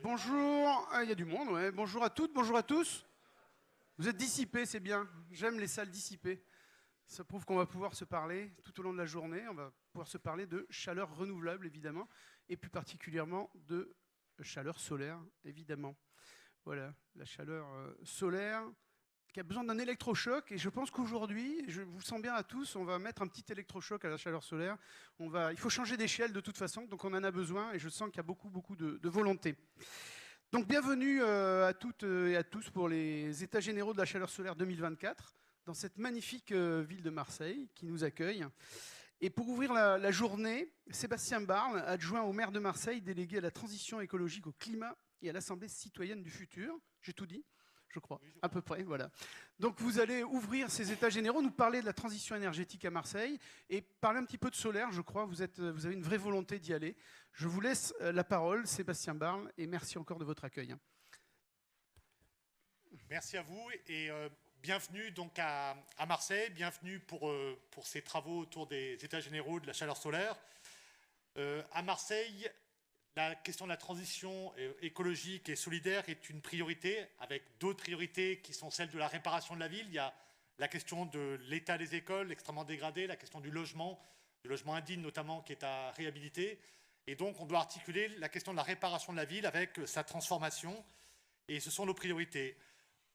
Bonjour, il y a du monde, ouais. Bonjour à toutes, bonjour à tous. Vous êtes dissipés, c'est bien. J'aime les salles dissipées. Ça prouve qu'on va pouvoir se parler tout au long de la journée. On va pouvoir se parler de chaleur renouvelable, évidemment, et plus particulièrement de chaleur solaire, évidemment. Voilà, la chaleur solaire qui a besoin d'un électrochoc. Et je pense qu'aujourd'hui, je vous sens bien à tous, on va mettre un petit électrochoc à la chaleur solaire. Il faut changer d'échelle de toute façon, donc on en a besoin et je sens qu'il y a beaucoup de volonté. Donc bienvenue à toutes et à tous pour les États généraux de la chaleur solaire 2024 dans cette magnifique ville de Marseille qui nous accueille. Et pour ouvrir la journée, Sébastien Barle, adjoint au maire de Marseille, délégué à la transition écologique, au climat et à l'Assemblée citoyenne du futur. J'ai tout dit, je crois, à peu près, voilà. Donc vous allez ouvrir ces États généraux, nous parler de la transition énergétique à Marseille et parler un petit peu de solaire, je crois. Vous avez une vraie volonté d'y aller. Je vous laisse la parole, Sébastien Barle, et merci encore de votre accueil. Merci à vous et bienvenue donc à Marseille, bienvenue pour ces travaux autour des États généraux de la chaleur solaire. À Marseille, la question de la transition écologique et solidaire est une priorité, avec d'autres priorités qui sont celles de la réparation de la ville. Il y a la question de l'état des écoles extrêmement dégradé, la question du logement indigne notamment qui est à réhabiliter. Et donc on doit articuler la question de la réparation de la ville avec sa transformation. Et ce sont nos priorités.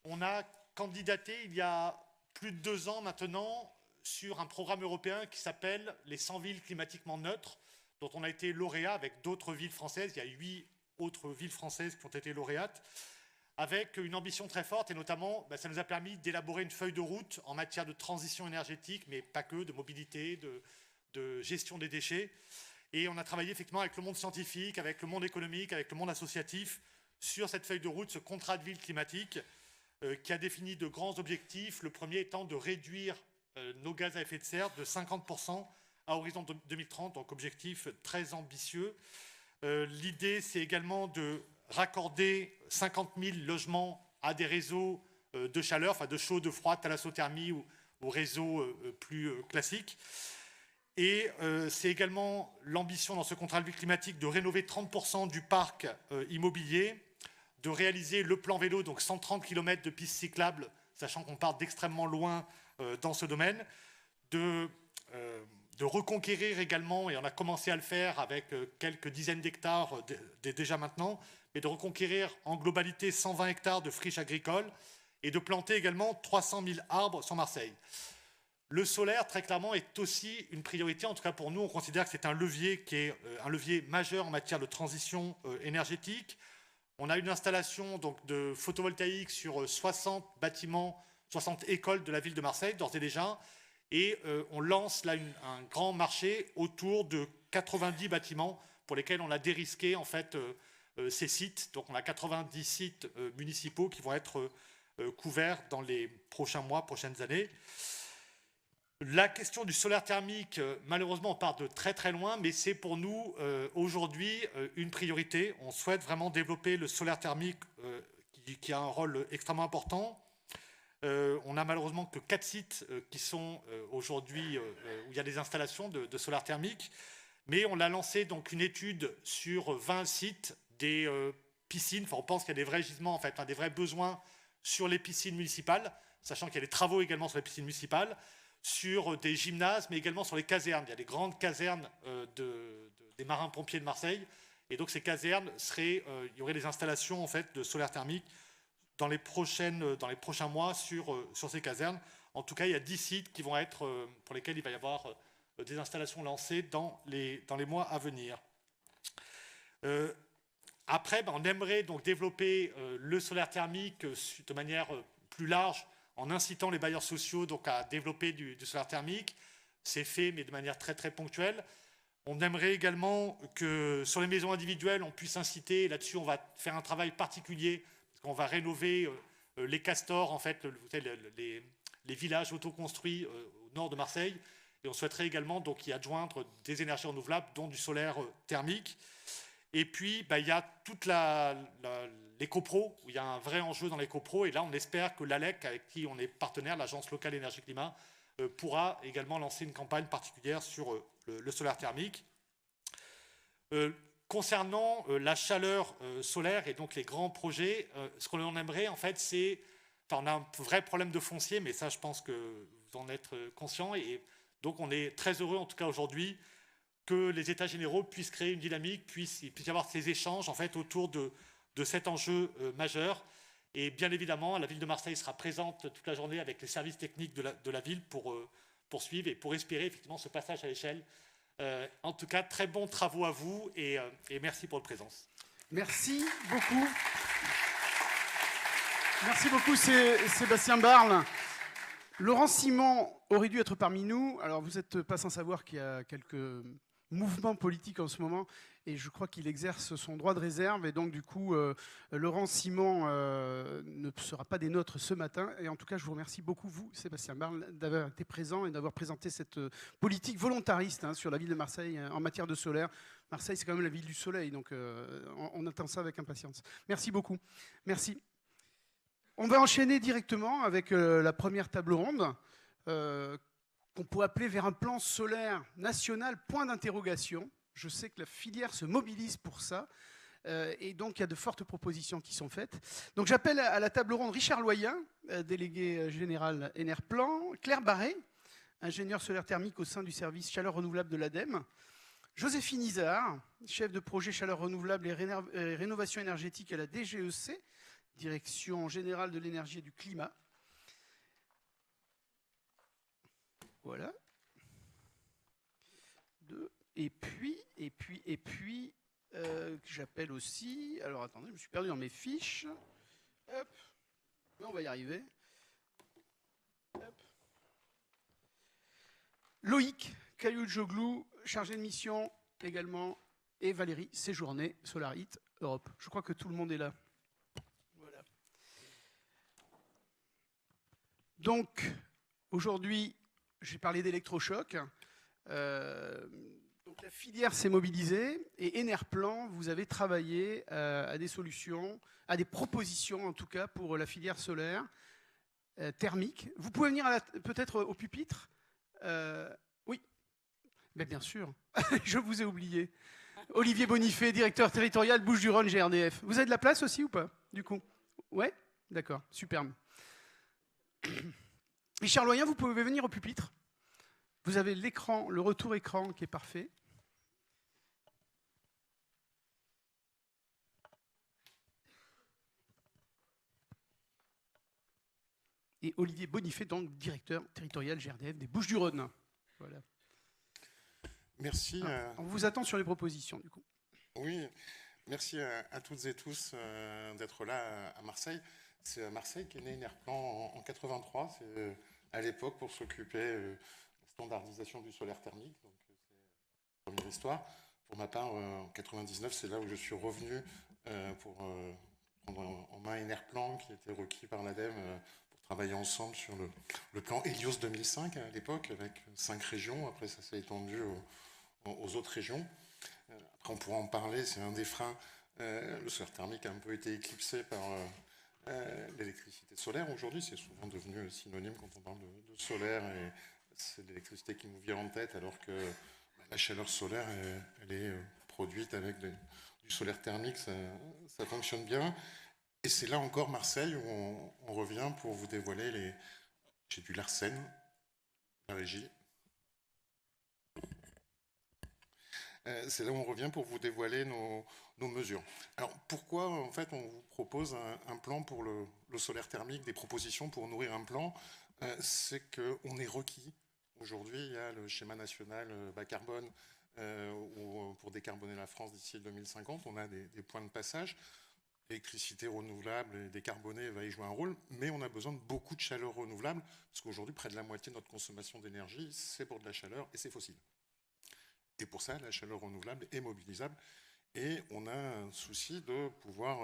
On a candidaté il y a plus de 2 ans maintenant sur un programme européen qui s'appelle les 100 villes climatiquement neutres, dont on a été lauréat avec d'autres villes françaises. Il y a 8 autres villes françaises qui ont été lauréates, avec une ambition très forte et notamment, ça nous a permis d'élaborer une feuille de route en matière de transition énergétique, mais pas que, de mobilité, de gestion des déchets. Et on a travaillé effectivement avec le monde scientifique, avec le monde économique, avec le monde associatif sur cette feuille de route, ce contrat de ville climatique qui a défini de grands objectifs. Le premier étant de réduire nos gaz à effet de serre de 50% à horizon 2030, donc objectif très ambitieux. L'idée, c'est également de raccorder 50 000 logements à des réseaux de chaleur, enfin de chaud, de froid, thalassothermie ou réseaux plus classiques. Et c'est également l'ambition dans ce contrat de ville climatique de rénover 30% du parc immobilier, de réaliser le plan vélo, donc 130 km de pistes cyclables, sachant qu'on part d'extrêmement loin dans ce domaine, de reconquérir également, et on a commencé à le faire avec quelques dizaines d'hectares déjà maintenant, mais de reconquérir en globalité 120 hectares de friches agricoles et de planter également 300 000 arbres sur Marseille. Le solaire, très clairement, est aussi une priorité. En tout cas, pour nous, on considère que c'est un levier qui est un levier majeur en matière de transition énergétique. On a une installation donc, de photovoltaïque sur 60 bâtiments, 60 écoles de la ville de Marseille, d'ores et déjà. Et on lance là un grand marché autour de 90 bâtiments pour lesquels on a dérisqué en fait, ces sites. Donc on a 90 sites municipaux qui vont être couverts dans les prochains mois, prochaines années. La question du solaire thermique, malheureusement, on part de très très loin, mais c'est pour nous aujourd'hui une priorité. On souhaite vraiment développer le solaire thermique qui a un rôle extrêmement important. On n'a malheureusement que 4 sites qui sont aujourd'hui où il y a des installations de solaire thermique, mais on a lancé donc une étude sur 20 sites, des piscines. Enfin, on pense qu'il y a des vrais gisements, en fait, des vrais besoins sur les piscines municipales, sachant qu'il y a des travaux également sur les piscines municipales, sur des gymnases, mais également sur les casernes. Il y a des grandes casernes des marins-pompiers de Marseille. Et donc ces casernes, il y aurait des installations en fait, de solaire thermique dans les prochains mois sur ces casernes. En tout cas, il y a 10 sites qui vont être, pour lesquels il va y avoir des installations lancées dans les mois à venir. Après, on aimerait donc développer le solaire thermique de manière plus large, en incitant les bailleurs sociaux donc, à développer du solaire thermique. C'est fait, mais de manière très très ponctuelle. On aimerait également que sur les maisons individuelles, on puisse inciter, là-dessus on va faire un travail particulier, parce qu'on va rénover les castors, en fait, les villages autoconstruits au nord de Marseille, et on souhaiterait également donc, y adjoindre des énergies renouvelables, dont du solaire thermique. Et puis, il y a toute les copros, où il y a un vrai enjeu dans les copros. Et là, on espère que l'ALEC, avec qui on est partenaire, l'Agence locale énergie-climat, pourra également lancer une campagne particulière sur le solaire thermique. Concernant la chaleur solaire et donc les grands projets, ce qu'on aimerait, en fait, c'est... Enfin, on a un vrai problème de foncier, mais ça, je pense que vous en êtes conscient. Et donc, on est très heureux, en tout cas aujourd'hui, que les États généraux puissent créer une dynamique, il puisse y avoir ces échanges, en fait, autour de cet enjeu majeur. Et bien évidemment, la ville de Marseille sera présente toute la journée avec les services techniques de la ville pour poursuivre et pour espérer effectivement ce passage à l'échelle. En tout cas, très bons travaux à vous et merci pour votre présence. Merci beaucoup. Merci beaucoup, Sébastien Barle. Laurent Simon aurait dû être parmi nous. Alors, vous n'êtes pas sans savoir qu'il y a quelques mouvements politiques en ce moment et je crois qu'il exerce son droit de réserve. Et donc, du coup, Laurent Simon ne sera pas des nôtres ce matin. Et en tout cas, je vous remercie beaucoup, vous, Sébastien Barle, d'avoir été présent et d'avoir présenté cette politique volontariste sur la ville de Marseille en matière de solaire. Marseille, c'est quand même la ville du soleil, donc on attend ça avec impatience. Merci beaucoup. Merci. On va enchaîner directement avec la première table ronde, qu'on pourrait appeler vers un plan solaire national, point d'interrogation. Je sais que la filière se mobilise pour ça, et donc il y a de fortes propositions qui sont faites. Donc j'appelle à la table ronde Richard Loyen, délégué général Enerplan, Claire Barré, ingénieur solaire thermique au sein du service chaleur renouvelable de l'ADEME, Joséphine Isard, chef de projet chaleur renouvelable et rénovation énergétique à la DGEC, Direction générale de l'énergie et du climat. Voilà. Et puis, j'appelle aussi... Alors, attendez, je me suis perdu dans mes fiches. Hop. Mais on va y arriver. Hop. Loïc Cailloux-Joglou, chargé de mission également, et Valérie Séjourné, Solarite Europe. Je crois que tout le monde est là. Voilà. Donc, aujourd'hui, j'ai parlé d'électrochoc. Donc la filière s'est mobilisée et Enerplan, vous avez travaillé à des solutions, à des propositions en tout cas pour la filière solaire thermique. Vous pouvez venir peut-être au pupitre. Oui, mais bien sûr, je vous ai oublié. Olivier Bonifay, directeur territorial Bouches-du-Rhône GRDF. Vous avez de la place aussi ou pas, du coup? Ouais, d'accord, superbe. Richard Loyen, vous pouvez venir au pupitre. Vous avez l'écran, le retour écran qui est parfait. Et Olivier Bonifay, donc directeur territorial GRDF des Bouches-du-Rhône. Voilà. Merci. On vous attend sur les propositions, du coup. Oui, merci à toutes et tous d'être là à Marseille. C'est à Marseille qu'est né Enerplan en 83. C'est à l'époque pour s'occuper de la standardisation du solaire thermique. Donc, c'est la première histoire. Pour ma part, en 99, c'est là où je suis revenu pour prendre en main Enerplan, qui était requis par l'ADEME pour travailler ensemble sur le plan Helios 2005 à l'époque, avec 5 régions. Après, ça s'est étendu aux autres régions. Après, on pourra en parler, c'est un des freins. Le solaire thermique a un peu été éclipsé par l'électricité solaire. Aujourd'hui, c'est souvent devenu synonyme quand on parle de solaire, et c'est l'électricité qui nous vient en tête, alors que la chaleur solaire, elle est produite avec du solaire thermique, ça fonctionne bien. Et c'est là encore Marseille où on revient pour vous dévoiler J'ai du Larsen, la régie. C'est là où on revient pour vous dévoiler nos mesures. Alors pourquoi en fait on vous propose un plan pour le solaire thermique, des propositions pour nourrir un plan? C'est qu'on est requis. Aujourd'hui, il y a le schéma national bas carbone pour décarboner la France d'ici 2050. On a des points de passage. L'électricité renouvelable et décarbonée va y jouer un rôle, mais on a besoin de beaucoup de chaleur renouvelable, parce qu'aujourd'hui, près de la moitié de notre consommation d'énergie, c'est pour de la chaleur et c'est fossile. Et pour ça, la chaleur renouvelable est mobilisable. Et on a un souci de pouvoir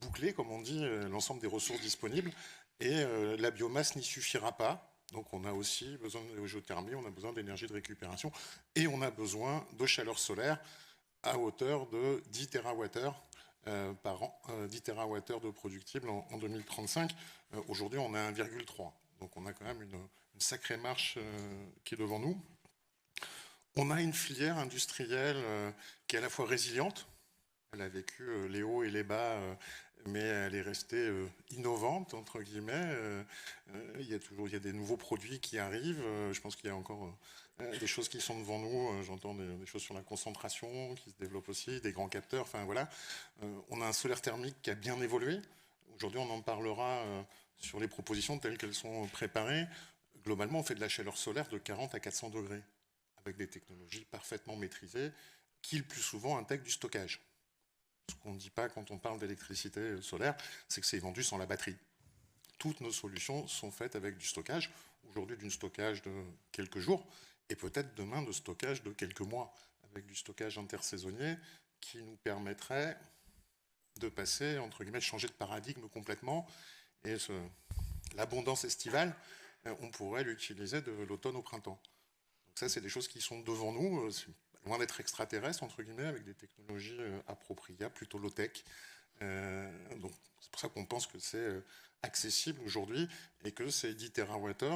boucler, comme on dit, l'ensemble des ressources disponibles. Et la biomasse n'y suffira pas. Donc on a aussi besoin de géothermie, on a besoin d'énergie de récupération. Et on a besoin de chaleur solaire à hauteur de 10 TWh par an, 10 TWh de productible en 2035. Aujourd'hui, on a 1,3. Donc on a quand même une sacrée marche qui est devant nous. On a une filière industrielle qui est à la fois résiliente, Elle a vécu les hauts et les bas, mais elle est restée innovante, entre guillemets. Il y a des nouveaux produits qui arrivent. Je pense qu'il y a encore des choses qui sont devant nous. J'entends des choses sur la concentration qui se développent aussi, des grands capteurs. Enfin voilà. On a un solaire thermique qui a bien évolué. Aujourd'hui, on en parlera sur les propositions telles qu'elles sont préparées. Globalement, on fait de la chaleur solaire de 40 à 400 degrés, avec des technologies parfaitement maîtrisées, qui le plus souvent intègrent du stockage. Ce qu'on ne dit pas quand on parle d'électricité solaire, c'est que c'est vendu sans la batterie. Toutes nos solutions sont faites avec du stockage, aujourd'hui d'un stockage de quelques jours, et peut-être demain de stockage de quelques mois, avec du stockage intersaisonnier qui nous permettrait de passer, entre guillemets, de changer de paradigme complètement. Et l'abondance estivale, on pourrait l'utiliser de l'automne au printemps. Donc ça, c'est des choses qui sont devant nous, loin d'être extraterrestres, entre guillemets, avec des technologies appropriées, plutôt low-tech. Donc c'est pour ça qu'on pense que c'est accessible aujourd'hui et que ces 10 TWh, ça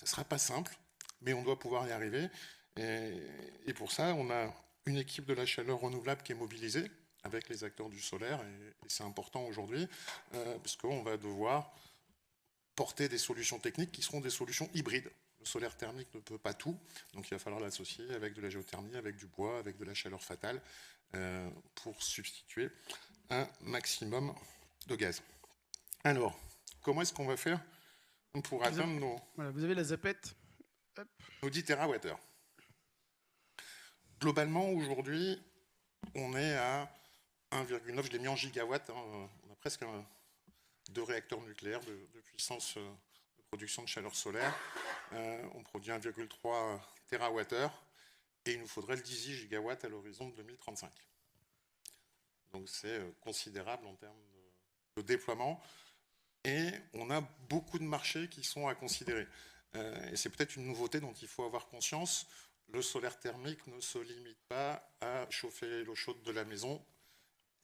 ne sera pas simple, mais on doit pouvoir y arriver. Et pour ça, on a une équipe de la chaleur renouvelable qui est mobilisée avec les acteurs du solaire, et c'est important aujourd'hui, parce qu'on va devoir porter des solutions techniques qui seront des solutions hybrides. Le solaire thermique ne peut pas tout, donc il va falloir l'associer avec de la géothermie, avec du bois, avec de la chaleur fatale, pour substituer un maximum de gaz. Alors, comment est-ce qu'on va faire pour atteindre nos... Voilà, vous avez la zapette. Hop. Nos 10 TWh. Globalement, aujourd'hui, on est à 1,9, je l'ai mis en gigawatts, hein, on a presque 2 réacteurs nucléaires de puissance de production de chaleur solaire. On produit 1,3 TWh et il nous faudrait le 10 gigawatts à l'horizon de 2035. Donc c'est considérable en termes de déploiement. Et on a beaucoup de marchés qui sont à considérer. Et c'est peut-être une nouveauté dont il faut avoir conscience. Le solaire thermique ne se limite pas à chauffer l'eau chaude de la maison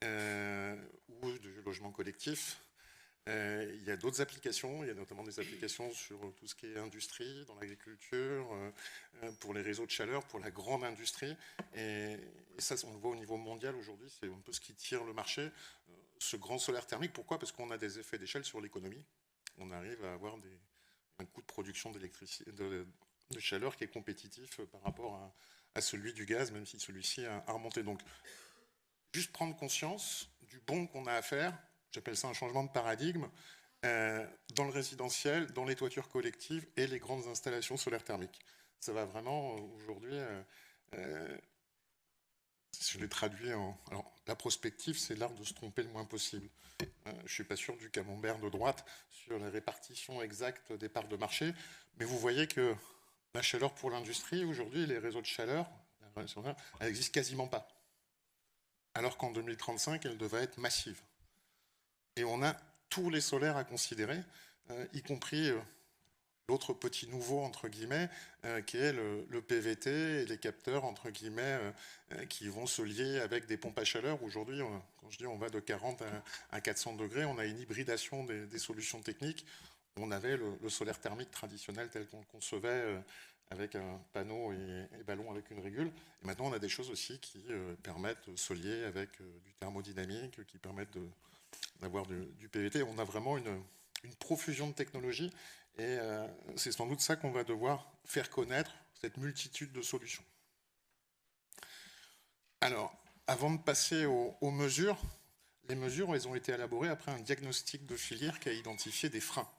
ou du logement collectif. Il y a d'autres applications, il y a notamment des applications sur tout ce qui est industrie, dans l'agriculture, pour les réseaux de chaleur, pour la grande industrie. Et ça, on le voit au niveau mondial aujourd'hui, c'est un peu ce qui tire le marché. Ce grand solaire thermique, pourquoi ? Parce qu'on a des effets d'échelle sur l'économie. On arrive à avoir un coût de production d'électricité, de chaleur qui est compétitif par rapport à celui du gaz, même si celui-ci a remonté. Donc, juste prendre conscience du bond qu'on a à faire. J'appelle ça un changement de paradigme dans le résidentiel, dans les toitures collectives et les grandes installations solaires thermiques. Ça va vraiment aujourd'hui, si je l'ai traduit en... Alors, la prospective, c'est l'art de se tromper le moins possible. Je ne suis pas sûr du camembert de droite sur la répartition exacte des parts de marché, mais vous voyez que la chaleur pour l'industrie, aujourd'hui, les réseaux de chaleur, elle n'existe quasiment pas. Alors qu'en 2035, elle devait être massive. Et on a tous les solaires à considérer, y compris l'autre petit nouveau, entre guillemets, qui est le PVT et les capteurs, entre guillemets, qui vont se lier avec des pompes à chaleur. Aujourd'hui, quand je dis on va de 40 à 400 degrés, on a une hybridation des solutions techniques. On avait le solaire thermique traditionnel tel qu'on le concevait, avec un panneau et ballon avec une régule. Et maintenant, on a des choses aussi qui permettent de se lier avec du thermodynamique, qui permettent d'avoir du PVT. On a vraiment une profusion de technologies et c'est sans doute ça qu'on va devoir faire connaître, cette multitude de solutions. Alors, avant de passer aux mesures, les mesures, elles ont été élaborées après un diagnostic de filière qui a identifié des freins.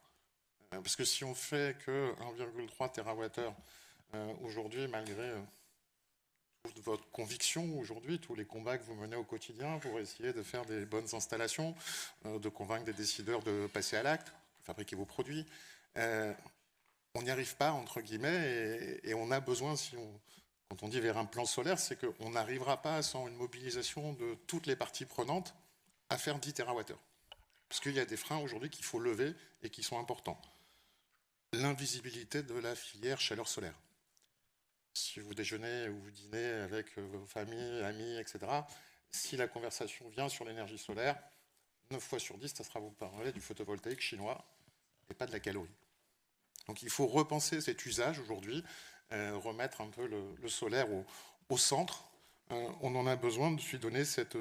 Parce que si on fait que 1,3 TWh aujourd'hui, malgré toute votre conviction aujourd'hui, tous les combats que vous menez au quotidien pour essayer de faire des bonnes installations, de convaincre des décideurs de passer à l'acte, de fabriquer vos produits, on n'y arrive pas, entre guillemets, et on a besoin, quand on dit vers un plan solaire, c'est qu'on n'arrivera pas sans une mobilisation de toutes les parties prenantes à faire 10 TWh. Parce qu'il y a des freins aujourd'hui qu'il faut lever et qui sont importants. L'invisibilité de la filière chaleur solaire. Si vous déjeunez ou vous dînez avec vos familles, amis, etc., si la conversation vient sur l'énergie solaire, 9 fois sur 10, ça sera vous parler du photovoltaïque chinois et pas de la calorie. Donc il faut repenser cet usage aujourd'hui, remettre un peu le solaire au centre, on en a besoin de lui donner cette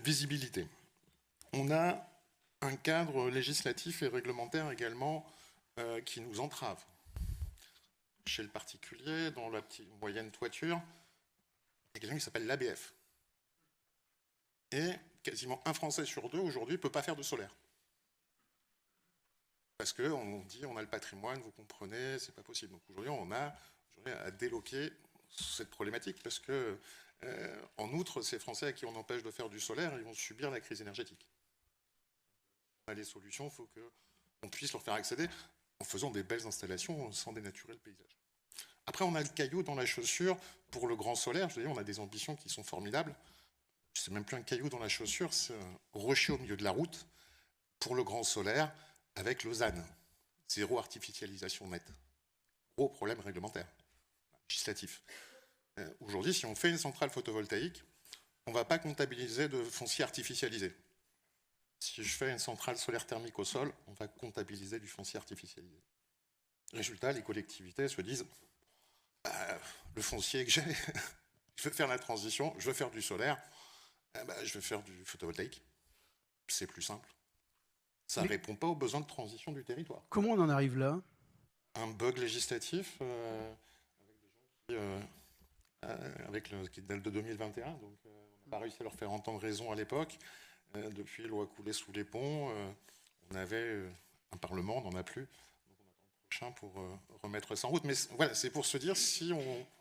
visibilité. On a un cadre législatif et réglementaire également qui nous entrave. Chez le particulier, dans la petite moyenne toiture, il y a quelqu'un qui s'appelle l'ABF. Et quasiment un Français sur deux aujourd'hui ne peut pas faire de solaire. Parce qu'on dit on a le patrimoine, vous comprenez, c'est pas possible. Donc aujourd'hui, on a à déloquer cette problématique parce que, en outre, ces Français à qui on empêche de faire du solaire, ils vont subir la crise énergétique. On a les solutions, il faut qu'on puisse leur faire accéder en faisant des belles installations sans dénaturer le paysage. Après, on a le caillou dans la chaussure pour le grand solaire. Je veux dire, on a des ambitions qui sont formidables. C'est même plus un caillou dans la chaussure, c'est un rocher au milieu de la route pour le grand solaire avec le ZAN. Zéro artificialisation nette. Gros problème réglementaire, législatif. Aujourd'hui, si on fait une centrale photovoltaïque, on ne va pas comptabiliser de foncier artificialisé. Si je fais une centrale solaire thermique au sol, on va comptabiliser du foncier artificialisé. Résultat, les collectivités se disent le foncier que j'ai, je veux faire la transition, je veux faire du solaire, je veux faire du photovoltaïque. C'est plus simple. Ça ne répond pas aux besoins de transition du territoire. Comment on en arrive là? Un bug législatif qui date de 2021. Donc, on n'a pas réussi à leur faire entendre raison à l'époque. Depuis, l'eau a coulé sous les ponts. On avait un Parlement, on n'en a plus. Donc, on attend le prochain pour remettre ça en route. Mais voilà, c'est pour se dire, si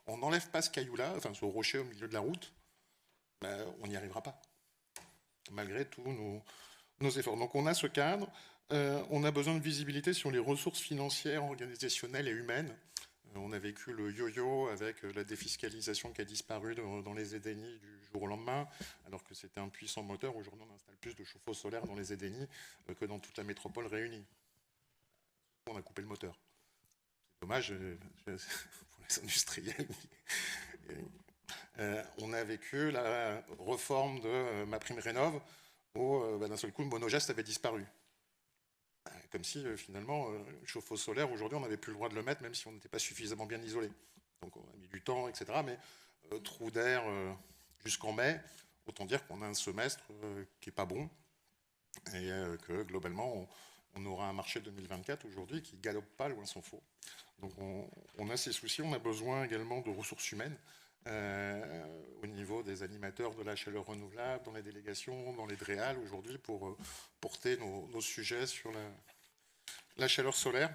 on n'enlève pas ce caillou-là, enfin ce rocher au milieu de la route, on n'y arrivera pas, malgré tous nos efforts. Donc on a ce cadre, on a besoin de visibilité sur les ressources financières, organisationnelles et humaines. On a vécu le yo-yo avec la défiscalisation qui a disparu dans les EDNI du jour au lendemain, alors que c'était un puissant moteur. Aujourd'hui, on installe plus de chauffe-eau solaire dans les EDNI que dans toute la métropole réunie. On a coupé le moteur. C'est dommage pour les industriels. On a vécu la réforme de MaPrimeRénov', où d'un seul coup, le monogeste avait disparu. Comme si, finalement, le chauffe-eau solaire, aujourd'hui, on n'avait plus le droit de le mettre, même si on n'était pas suffisamment bien isolé. Donc, on a mis du temps, etc. Mais trou d'air jusqu'en mai, autant dire qu'on a un semestre qui n'est pas bon, et que, globalement, on aura un marché 2024, aujourd'hui, qui ne galope pas, loin s'en faut. Donc, on a ces soucis. On a besoin également de ressources humaines. Au niveau des animateurs de la chaleur renouvelable, dans les délégations, dans les DREAL aujourd'hui, pour porter nos sujets sur la chaleur solaire.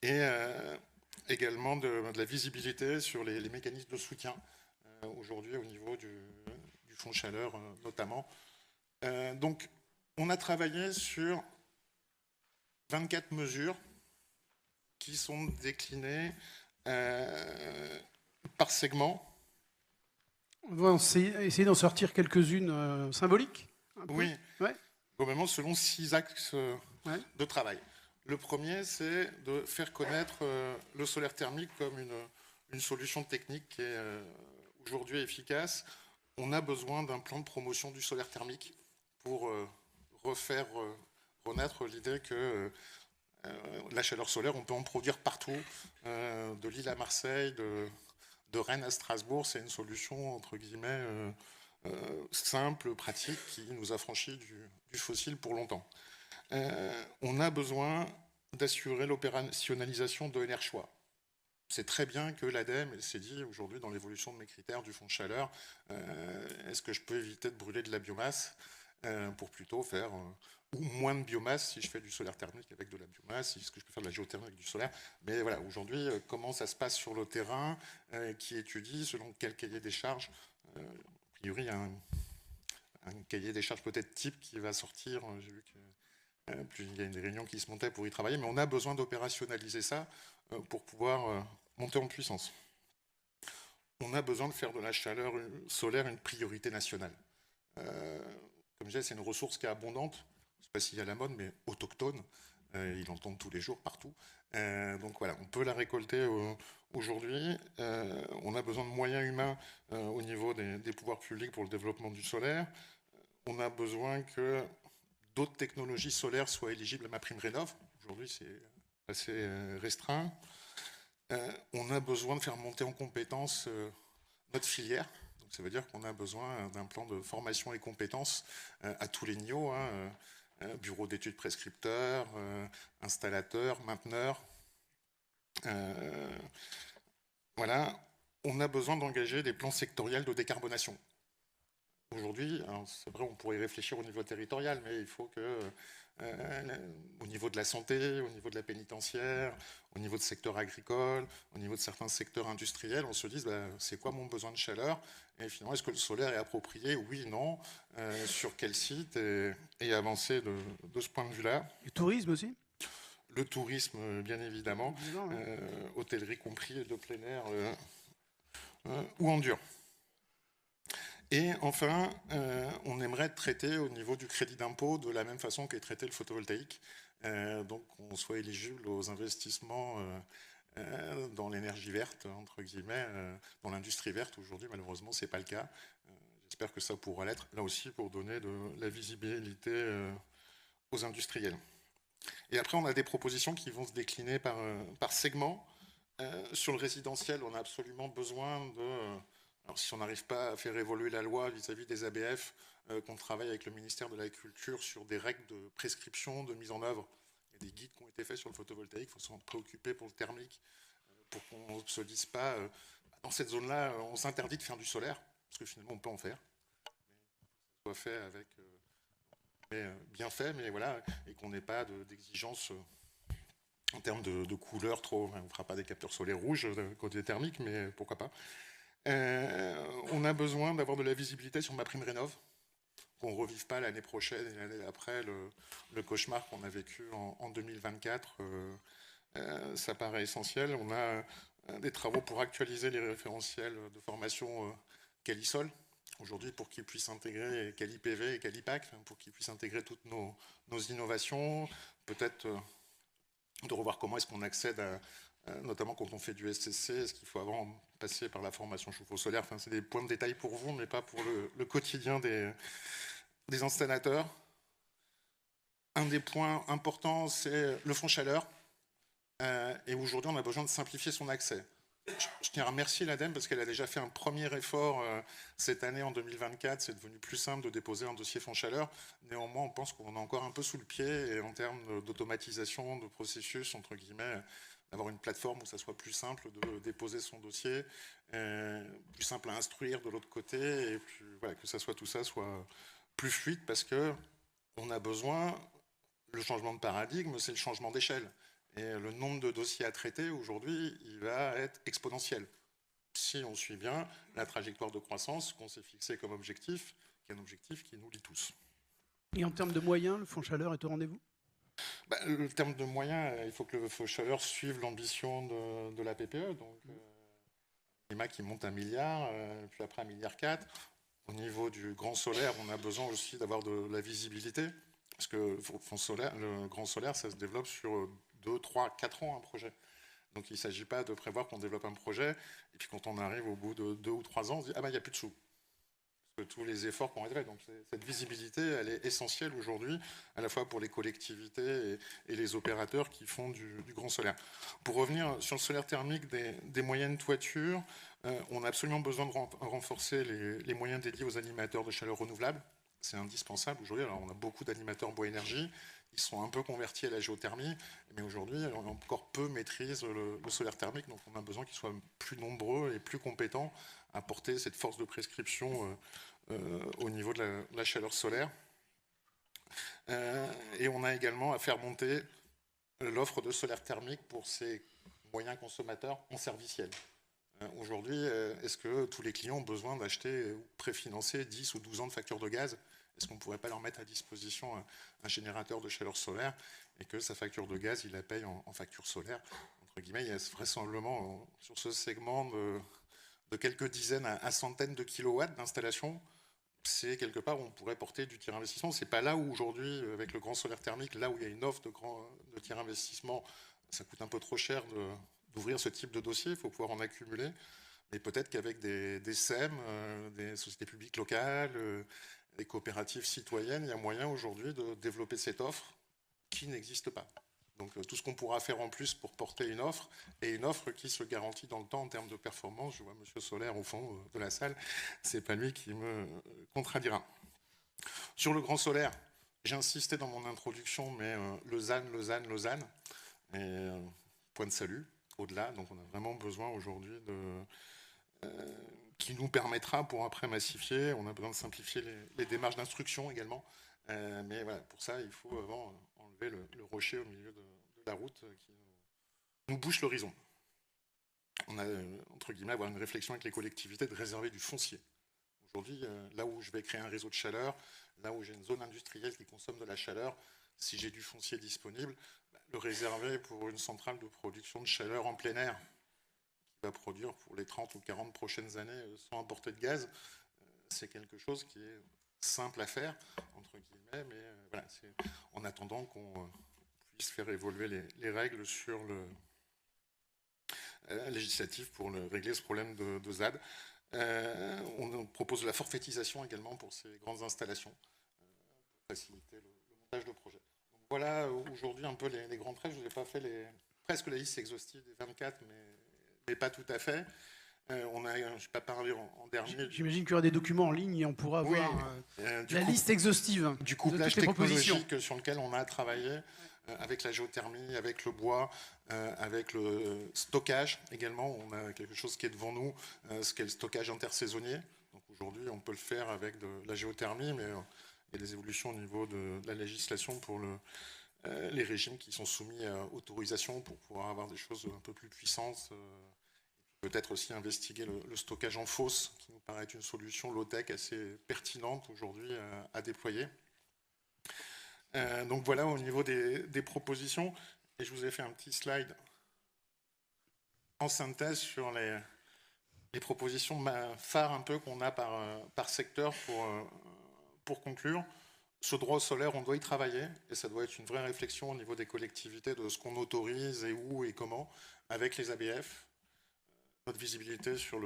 Et également de la visibilité sur les mécanismes de soutien, aujourd'hui au niveau du fonds chaleur notamment. Donc on a travaillé sur 24 mesures qui sont déclinées par segment. On va essayer d'en sortir quelques-unes symboliques. Oui, ouais. Globalement selon 6 axes de travail. Le premier, c'est de faire connaître le solaire thermique comme une solution technique qui est aujourd'hui efficace. On a besoin d'un plan de promotion du solaire thermique pour refaire renaître l'idée que la chaleur solaire, on peut en produire partout, de Lille à Marseille, de Rennes à Strasbourg. C'est une solution, entre guillemets, simple, pratique, qui nous a franchi du fossile pour longtemps. On a besoin d'assurer l'opérationnalisation de l'ENR choix. C'est très bien que l'ADEME s'est dit aujourd'hui dans l'évolution de mes critères du fonds de chaleur, est-ce que je peux éviter de brûler de la biomasse pour plutôt faire ou moins de biomasse si je fais du solaire thermique avec de la biomasse, est-ce que je peux faire de la géothermie avec du solaire. Mais voilà, aujourd'hui, comment ça se passe sur le terrain, qui étudie, selon quel cahier des charges. A priori, il y a un cahier des charges peut-être type qui va sortir. J'ai vu qu'il y a une réunion qui se montait pour y travailler, mais on a besoin d'opérationnaliser ça pour pouvoir monter en puissance. On a besoin de faire de la chaleur solaire une priorité nationale. Comme je disais, c'est une ressource qui est abondante. Je ne sais pas s'il y a la mode, mais autochtone. Ils l'entendent tous les jours, partout. Donc voilà, on peut la récolter aujourd'hui. On a besoin de moyens humains au niveau des pouvoirs publics pour le développement du solaire. On a besoin que d'autres technologies solaires soient éligibles à MaPrimeRénov'. Aujourd'hui, c'est assez restreint. On a besoin de faire monter en compétences notre filière. Donc, ça veut dire qu'on a besoin d'un plan de formation et compétences à tous les niveaux, hein, bureau d'études prescripteurs, installateurs, mainteneurs. Voilà, on a besoin d'engager des plans sectoriels de décarbonation. Aujourd'hui, c'est vrai, on pourrait y réfléchir au niveau territorial, mais il faut que, au niveau de la santé, au niveau de la pénitentiaire, au niveau du secteur agricole, au niveau de certains secteurs industriels, on se dise, c'est quoi mon besoin de chaleur? Et finalement, est-ce que le solaire est approprié? Oui, non. Sur quel site? Et avancer de ce point de vue-là. Le tourisme aussi? Le tourisme, bien évidemment. Évidemment, hein. Hôtellerie compris, de plein air ou en dur. Et enfin, on aimerait traiter au niveau du crédit d'impôt de la même façon qu'est traité le photovoltaïque. Donc, on soit éligible aux investissements dans l'énergie verte, entre guillemets, dans l'industrie verte. Aujourd'hui, malheureusement, ce n'est pas le cas. J'espère que ça pourra l'être, là aussi, pour donner de la visibilité aux industriels. Et après, on a des propositions qui vont se décliner par segment. Sur le résidentiel, on a absolument besoin de... Alors, si on n'arrive pas à faire évoluer la loi vis-à-vis des ABF, qu'on travaille avec le ministère de l'Agriculture sur des règles de prescription, de mise en œuvre. Il y a des guides qui ont été faits sur le photovoltaïque, il faut s'en préoccuper pour le thermique, pour qu'on ne se dise pas, dans cette zone-là, on s'interdit de faire du solaire, parce que finalement, on peut en faire. Mais ça soit fait avec... bien fait, mais voilà, et qu'on n'ait pas d'exigence en termes de couleur trop... On ne fera pas des capteurs solaires rouges côté thermique, mais pourquoi pas. On a besoin d'avoir de la visibilité sur MaPrimeRénov', qu'on ne revive pas l'année prochaine et l'année après le cauchemar qu'on a vécu en 2024. Ça paraît essentiel. On a des travaux pour actualiser les référentiels de formation Calisol, aujourd'hui pour qu'ils puissent intégrer CaliPV et Calipac, pour qu'ils puissent intégrer toutes nos innovations, peut-être de revoir comment est-ce qu'on accède à... notamment quand on fait du SCC, est-ce qu'il faut avant passer par la formation chauffe-eau solaire? Enfin, c'est des points de détail pour vous, mais pas pour le quotidien des installateurs. Un des points importants, c'est le fonds chaleur. Et aujourd'hui, on a besoin de simplifier son accès. Je tiens à remercier l'ADEME parce qu'elle a déjà fait un premier effort cette année, en 2024. C'est devenu plus simple de déposer un dossier fonds chaleur. Néanmoins, on pense qu'on est encore un peu sous le pied et en termes d'automatisation, de processus, entre guillemets, d'avoir une plateforme où ça soit plus simple de déposer son dossier, plus simple à instruire de l'autre côté, et puis, voilà, que ça soit, tout ça soit plus fluide parce qu'on a besoin, le changement de paradigme, c'est le changement d'échelle. Et le nombre de dossiers à traiter aujourd'hui, il va être exponentiel. Si on suit bien la trajectoire de croissance qu'on s'est fixée comme objectif, qui est un objectif qui nous lie tous. Et en termes de moyens, le fonds chaleur est au rendez-vous? Le terme de moyens, il faut que le fonds chaleur suive l'ambition de la PPE. Donc, l'IMA qui monte 1 milliard, puis après 1,4 milliard. Au niveau du grand solaire, on a besoin aussi d'avoir de la visibilité. Parce que le grand solaire, ça se développe sur 2, 3, 4 ans un projet. Donc il ne s'agit pas de prévoir qu'on développe un projet, et puis quand on arrive au bout de 2 ou 3 ans, on se dit « Ah ben, il n'y a plus de sous ». Parce que tous les efforts qu'on a faits. Donc cette visibilité, elle est essentielle aujourd'hui, à la fois pour les collectivités et les opérateurs qui font du grand solaire. Pour revenir sur le solaire thermique des moyennes toitures, on a absolument besoin de renforcer les moyens dédiés aux animateurs de chaleur renouvelable. C'est indispensable aujourd'hui. Alors, on a beaucoup d'animateurs bois énergie. Ils sont un peu convertis à la géothermie. Mais aujourd'hui, on a encore peu maîtrise le solaire thermique. Donc, on a besoin qu'ils soient plus nombreux et plus compétents à porter cette force de prescription au niveau de la chaleur solaire. Et on a également à faire monter l'offre de solaire thermique pour ces moyens consommateurs en serviciel. Aujourd'hui, est-ce que tous les clients ont besoin d'acheter ou préfinancer 10 ou 12 ans de facture de gaz? Est-ce qu'on ne pourrait pas leur mettre à disposition un générateur de chaleur solaire et que sa facture de gaz, il la paye en facture solaire? Entre guillemets, il y a vraisemblablement sur ce segment de quelques dizaines à centaines de kilowatts d'installation. C'est quelque part où on pourrait porter du tiers investissement. Ce n'est pas là où aujourd'hui, avec le grand solaire thermique, là où il y a une offre de tiers investissement, ça coûte un peu trop cher d'ouvrir ce type de dossier, il faut pouvoir en accumuler. Mais peut-être qu'avec des SEM, des sociétés publiques locales, des coopératives citoyennes, il y a moyen aujourd'hui de développer cette offre qui n'existe pas. Donc tout ce qu'on pourra faire en plus pour porter une offre, et une offre qui se garantit dans le temps en termes de performance. Je vois Monsieur Solaire au fond de la salle, c'est pas lui qui me contredira. Sur le grand solaire, j'ai insisté dans mon introduction, mais Lausanne, et point de salut, au-delà. Donc on a vraiment besoin aujourd'hui qui nous permettra pour après massifier. On a besoin de simplifier les démarches d'instruction également. Mais voilà, pour ça, il faut avant enlever le rocher au milieu de la route qui nous bouche l'horizon. On a, entre guillemets, avoir une réflexion avec les collectivités de réserver du foncier. Aujourd'hui, là où je vais créer un réseau de chaleur, là où j'ai une zone industrielle qui consomme de la chaleur, si j'ai du foncier disponible, le réserver pour une centrale de production de chaleur en plein air qui va produire pour les 30 ou 40 prochaines années sans importer de gaz, c'est quelque chose qui est simple à faire, entre guillemets, mais voilà, c'est en attendant qu'on puisse faire évoluer les règles sur le législatif pour régler ce problème de ZAD. On propose de la forfaitisation également pour ces grandes installations, pour faciliter le montage de projets. Donc voilà aujourd'hui un peu les grands traits. Je vous ai pas fait presque la liste exhaustive des 24, mais pas tout à fait. Je n'ai pas parlé en dernier. J'imagine qu'il y aura des documents en ligne et on pourra voir la liste exhaustive du couplage technologique sur lequel on a travaillé avec la géothermie, avec le bois, avec le stockage également. On a quelque chose qui est devant nous, ce qu'est le stockage intersaisonnier. Donc aujourd'hui, on peut le faire avec de la géothermie, mais il y a des évolutions au niveau de la législation pour les régimes qui sont soumis à autorisation pour pouvoir avoir des choses un peu plus puissantes. Peut-être aussi investiguer le stockage en fosse, qui nous paraît être une solution low-tech assez pertinente aujourd'hui à déployer. Donc voilà au niveau des propositions. Et je vous ai fait un petit slide en synthèse sur les propositions phares un peu qu'on a par secteur pour conclure. Ce droit au solaire, on doit y travailler, et ça doit être une vraie réflexion au niveau des collectivités de ce qu'on autorise et où et comment, avec les ABF. Notre visibilité sur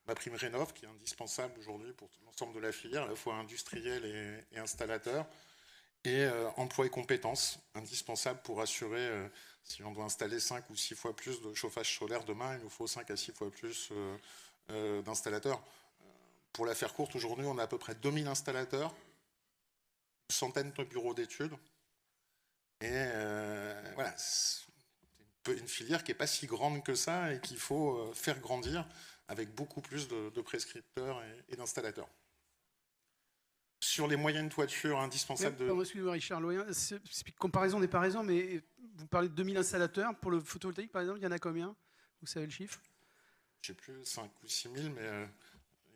ma prime Rénov, qui est indispensable aujourd'hui pour l'ensemble de la filière, à la fois industriel et installateur, et emploi et compétences, indispensable pour assurer, si on doit installer 5 ou 6 fois plus de chauffage solaire demain, il nous faut 5 à 6 fois plus d'installateurs. Pour la faire courte, aujourd'hui, on a à peu près 2000 installateurs, une centaine de bureaux d'études, et voilà, une filière qui n'est pas si grande que ça et qu'il faut faire grandir avec beaucoup plus de prescripteurs et d'installateurs. Sur les moyennes toitures indispensables Excusez-moi Richard Loyen, comparaison n'est pas raison, mais vous parlez de 2000 installateurs. Pour le photovoltaïque, par exemple, il y en a combien? Vous savez le chiffre? Je ne sais plus, 5 ou 6 000, mais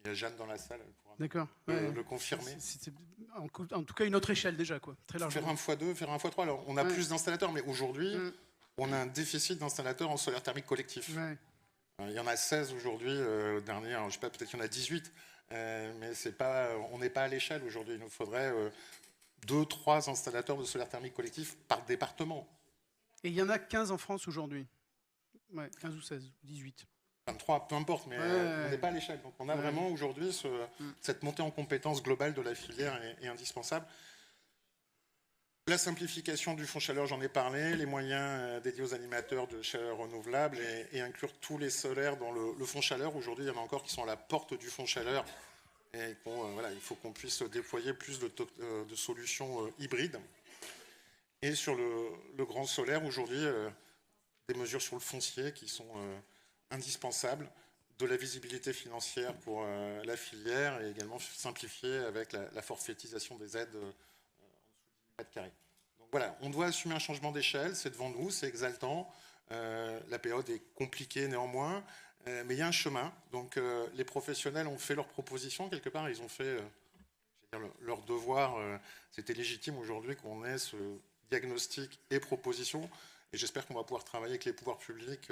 il y a Jeanne dans la salle, elle pourra le confirmer. C'est en tout cas une autre échelle déjà, quoi, très largement. Faire un x2, faire un x3. Alors, on a plus d'installateurs, mais aujourd'hui, on a un déficit d'installateurs en solaire thermique collectif. Il y en a 16 aujourd'hui, dernier, je ne sais pas, peut-être qu'il y en a 18, mais on n'est pas à l'échelle aujourd'hui. Il nous faudrait 2-3 installateurs de solaire thermique collectif par département. Et il y en a 15 en France aujourd'hui. 15 ou 16, 18. 23, peu importe, mais on n'est pas à l'échelle. Donc on a vraiment aujourd'hui cette montée en compétence globale de la filière est indispensable. La simplification du fonds chaleur, j'en ai parlé, les moyens dédiés aux animateurs de chaleur renouvelable et inclure tous les solaires dans le fonds chaleur. Aujourd'hui, il y en a encore qui sont à la porte du fonds chaleur et il faut qu'on puisse déployer plus de solutions hybrides. Et sur le grand solaire, aujourd'hui, des mesures sur le foncier qui sont indispensables, de la visibilité financière pour la filière et également simplifier avec la forfaitisation des aides mètres carrés. Donc voilà, on doit assumer un changement d'échelle, c'est devant nous, c'est exaltant. La période est compliquée néanmoins, mais il y a un chemin. Donc les professionnels ont fait leurs propositions quelque part, ils ont fait leur devoir. C'était légitime aujourd'hui qu'on ait ce diagnostic et proposition. Et j'espère qu'on va pouvoir travailler avec les pouvoirs publics,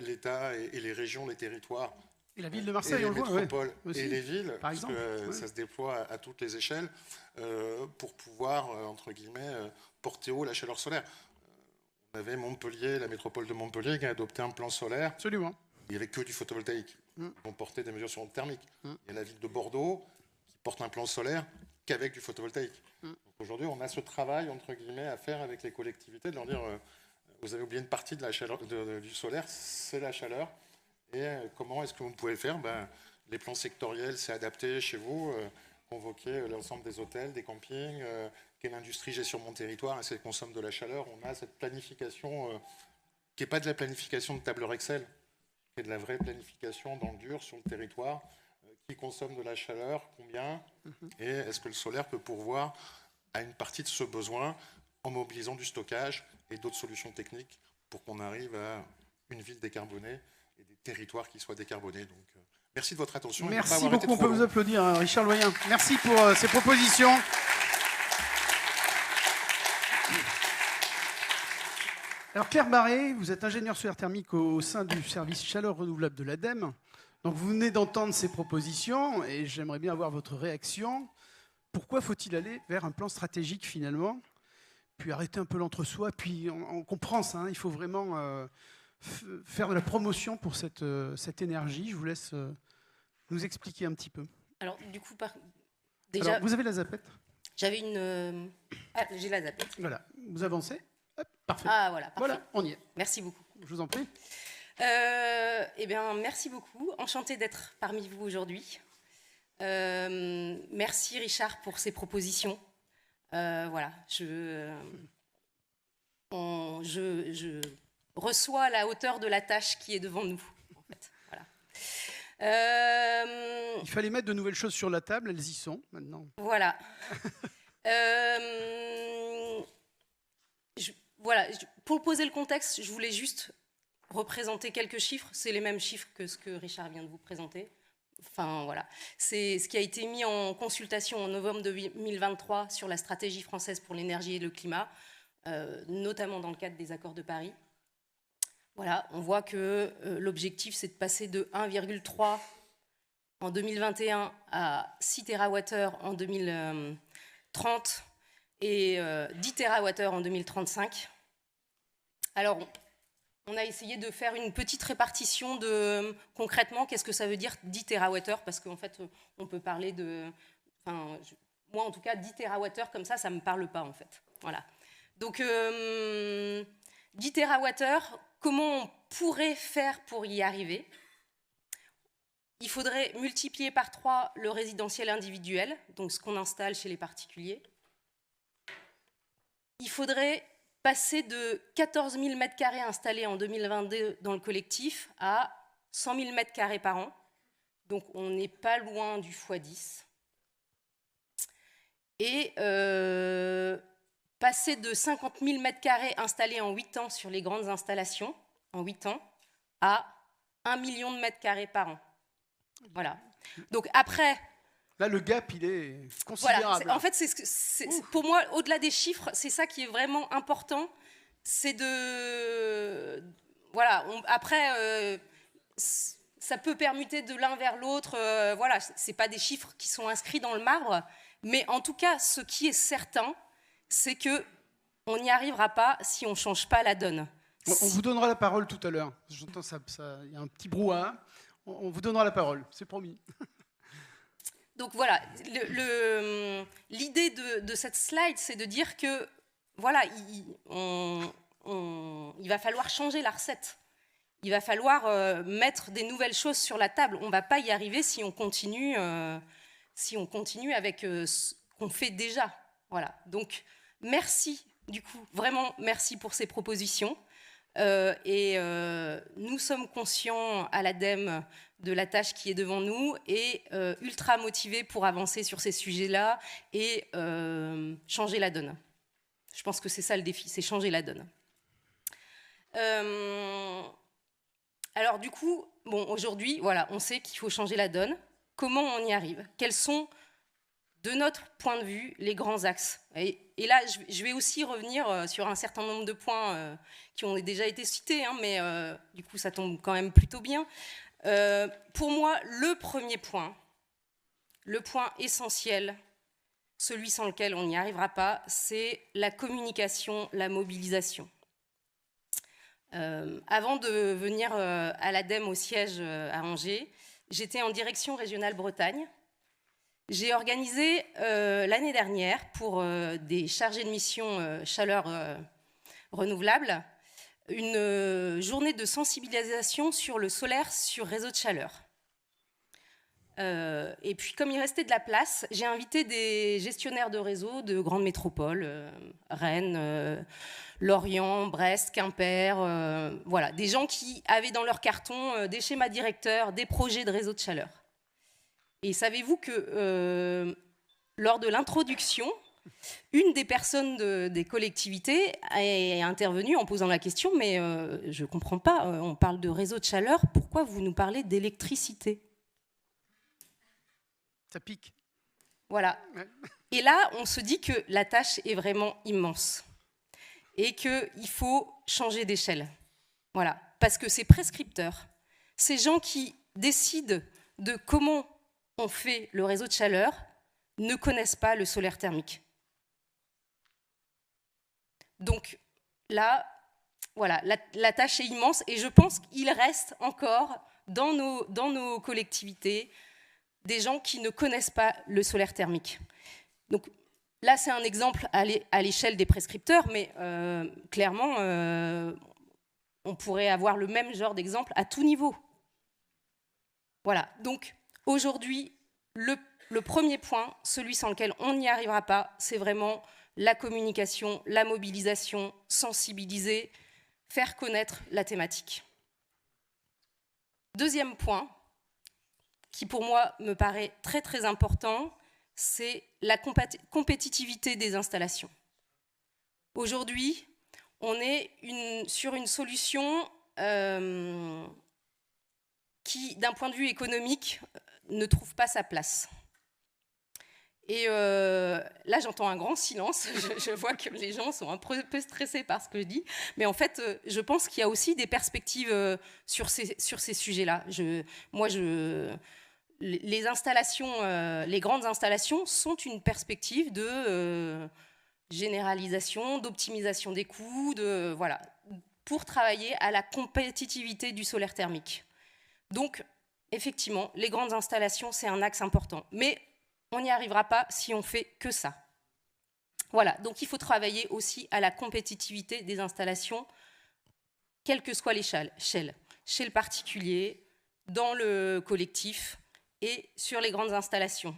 l'État et les régions, les territoires. Et la ville de Marseille, on le voit, les métropoles et les villes, par exemple, ça se déploie à toutes les échelles pour pouvoir, entre guillemets, porter haut la chaleur solaire. On avait Montpellier, la métropole de Montpellier, qui a adopté un plan solaire. Absolument. Il n'y avait que du photovoltaïque. On portait des mesures sur le thermique. Il y a la ville de Bordeaux qui porte un plan solaire qu'avec du photovoltaïque. Donc Aujourd'hui, on a ce travail, entre guillemets, à faire avec les collectivités, de leur dire, vous avez oublié une partie de la chaleur, du solaire, c'est la chaleur. Et comment est-ce que vous pouvez faire? Les plans sectoriels, c'est adapté chez vous, convoquer l'ensemble des hôtels, des campings, quelle industrie j'ai sur mon territoire, est-ce qu'elle consomme de la chaleur? On a cette planification qui n'est pas de la planification de tableur Excel, qui est de la vraie planification dans le dur, sur le territoire, qui consomme de la chaleur, combien, et est-ce que le solaire peut pourvoir à une partie de ce besoin en mobilisant du stockage et d'autres solutions techniques pour qu'on arrive à une ville décarbonée et des territoires qui soient décarbonés. Donc, merci de votre attention. Merci beaucoup, on peut vous applaudir, Richard Loyen. Merci pour ces propositions. Alors Claire Barré, vous êtes ingénieure solaire thermique au sein du service chaleur renouvelable de l'ADEME. Donc vous venez d'entendre ces propositions et j'aimerais bien avoir votre réaction. Pourquoi faut-il aller vers un plan stratégique finalement? Puis arrêter un peu l'entre-soi, puis on comprend ça, hein, il faut vraiment faire de la promotion pour cette énergie. Je vous laisse nous expliquer un petit peu. Alors du coup, déjà... Alors, vous avez la zapette? J'avais une... Ah, j'ai la zapette. Voilà, vous avancez. Hop, parfait. Ah voilà, parfait. Voilà, on y est. Merci beaucoup. Je vous en prie. Eh bien, merci beaucoup. Enchantée d'être parmi vous aujourd'hui. Merci Richard pour ces propositions. Voilà, je reçois la hauteur de la tâche qui est devant nous. En fait. Voilà. Il fallait mettre de nouvelles choses sur la table, elles y sont maintenant. Voilà. Voilà. Pour poser le contexte, je voulais juste représenter quelques chiffres. C'est les mêmes chiffres que ce que Richard vient de vous présenter. Enfin, voilà. C'est ce qui a été mis en consultation en novembre 2023 sur la stratégie française pour l'énergie et le climat, notamment dans le cadre des accords de Paris. Voilà, on voit que l'objectif, c'est de passer de 1,3 en 2021 à 6 TWh en 2030 et 10 TWh en 2035. Alors, on a essayé de faire une petite répartition de, concrètement, qu'est-ce que ça veut dire 10 TWh, parce qu'en fait, on peut parler de... Enfin, moi, en tout cas, 10 TWh, comme ça ne me parle pas, en fait. Voilà. Donc, 10 TWh, comment on pourrait faire pour y arriver? Il faudrait multiplier par 3 le résidentiel individuel, donc ce qu'on installe chez les particuliers. Il faudrait passer de 14 000 m² installés en 2022 dans le collectif à 100 000 m² par an. Donc on n'est pas loin du x10. Et passer de 50 000 m² installés en 8 ans sur les grandes installations, en 8 ans, à 1 million de m² par an. Voilà. Donc après... Là, le gap, il est considérable. Voilà, en fait, pour moi, au-delà des chiffres, c'est ça qui est vraiment important. C'est de... Voilà, après, ça peut permuter de l'un vers l'autre. Voilà, ce n'est pas des chiffres qui sont inscrits dans le marbre. Mais en tout cas, ce qui est certain, c'est qu'on n'y arrivera pas si on ne change pas la donne. On vous donnera la parole tout à l'heure. J'entends ça, il y a un petit brouhaha. On vous donnera la parole, c'est promis. Donc voilà, l'idée de cette slide, c'est de dire que voilà, il va falloir changer la recette. Il va falloir mettre des nouvelles choses sur la table. On ne va pas y arriver si on continue avec ce qu'on fait déjà. Voilà. Donc merci, du coup, vraiment merci pour ces propositions. Nous sommes conscients à l'ADEME de la tâche qui est devant nous et ultra motivés pour avancer sur ces sujets-là et changer la donne. Je pense que c'est ça le défi, c'est changer la donne. Alors du coup, bon, aujourd'hui, voilà, on sait qu'il faut changer la donne. Comment on y arrive? Quels sont, de notre point de vue, les grands axes? Et là, je vais aussi revenir sur un certain nombre de points qui ont déjà été cités, hein, mais du coup, ça tombe quand même plutôt bien. Pour moi, le premier point, le point essentiel, celui sans lequel on n'y arrivera pas, c'est la communication, la mobilisation. Avant de venir à l'ADEME au siège à Angers, j'étais en direction régionale Bretagne J'ai organisé l'année dernière pour des chargés de mission chaleur renouvelable une journée de sensibilisation sur le solaire sur réseau de chaleur. Et puis, comme il restait de la place, j'ai invité des gestionnaires de réseau de grandes métropoles, Rennes, Lorient, Brest, Quimper, voilà, des gens qui avaient dans leur carton des schémas directeurs, des projets de réseau de chaleur. Et savez-vous que lors de l'introduction, une des personnes des collectivités est intervenue en posant la question, mais je ne comprends pas, on parle de réseau de chaleur, pourquoi vous nous parlez d'électricité ? Ça pique. Voilà. Ouais. Et là, on se dit que la tâche est vraiment immense et qu'il faut changer d'échelle. Voilà. Parce que ces prescripteurs, ces gens qui décident de comment on fait le réseau de chaleur, ne connaissent pas le solaire thermique. Donc là, voilà, la tâche est immense et je pense qu'il reste encore dans nos collectivités des gens qui ne connaissent pas le solaire thermique. Donc là, c'est un exemple à l'échelle des prescripteurs, mais clairement, on pourrait avoir le même genre d'exemple à tout niveau. Voilà, donc aujourd'hui, le premier point, celui sans lequel on n'y arrivera pas, c'est vraiment la communication, la mobilisation, sensibiliser, faire connaître la thématique. Deuxième point, qui pour moi me paraît très très important, c'est la compétitivité des installations. Aujourd'hui, on est sur une solution qui, d'un point de vue économique, ne trouve pas sa place. Et là, j'entends un grand silence. Je vois que les gens sont un peu stressés par ce que je dis. Mais en fait, je pense qu'il y a aussi des perspectives sur ces sujets-là. Les installations, les grandes installations sont une perspective de généralisation, d'optimisation des coûts, voilà, pour travailler à la compétitivité du solaire thermique. Donc, effectivement, les grandes installations, c'est un axe important. Mais on n'y arrivera pas si on fait que ça. Voilà, donc il faut travailler aussi à la compétitivité des installations, quelle que soit l'échelle, chez le particulier, dans le collectif et sur les grandes installations.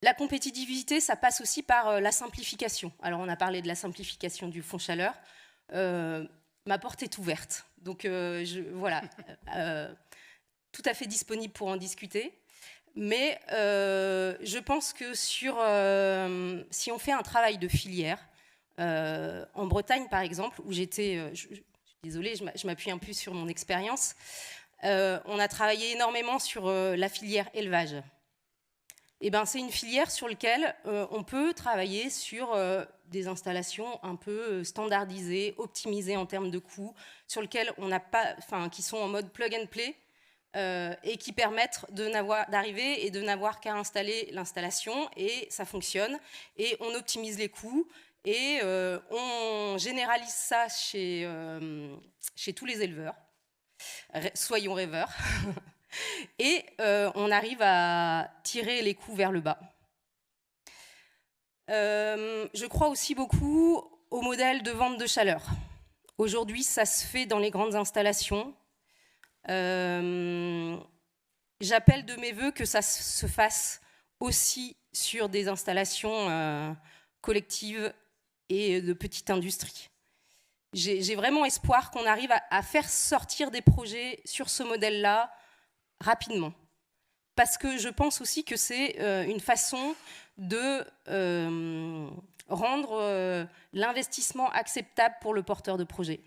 La compétitivité, ça passe aussi par la simplification. Alors, on a parlé de la simplification du fonds chaleur. Ma porte est ouverte. Donc, voilà, tout à fait disponible pour en discuter. Mais je pense que si on fait un travail de filière, en Bretagne par exemple, où j'étais, désolée, je m'appuie un peu sur mon expérience, on a travaillé énormément sur la filière élevage. Et ben, c'est une filière sur laquelle on peut travailler sur des installations un peu standardisées, optimisées en termes de coûts, sur lesquelles qui sont en mode plug and play, et qui permettent d'arriver et de n'avoir qu'à installer l'installation et ça fonctionne et on optimise les coûts et on généralise ça chez tous les éleveurs, soyons rêveurs, et on arrive à tirer les coûts vers le bas. Je crois aussi beaucoup au modèle de vente de chaleur. Aujourd'hui, ça se fait dans les grandes installations. J'appelle de mes voeux que ça se fasse aussi sur des installations collectives et de petite industrie. J'ai vraiment espoir qu'on arrive à faire sortir des projets sur ce modèle-là rapidement. Parce que je pense aussi que c'est une façon de rendre l'investissement acceptable pour le porteur de projet.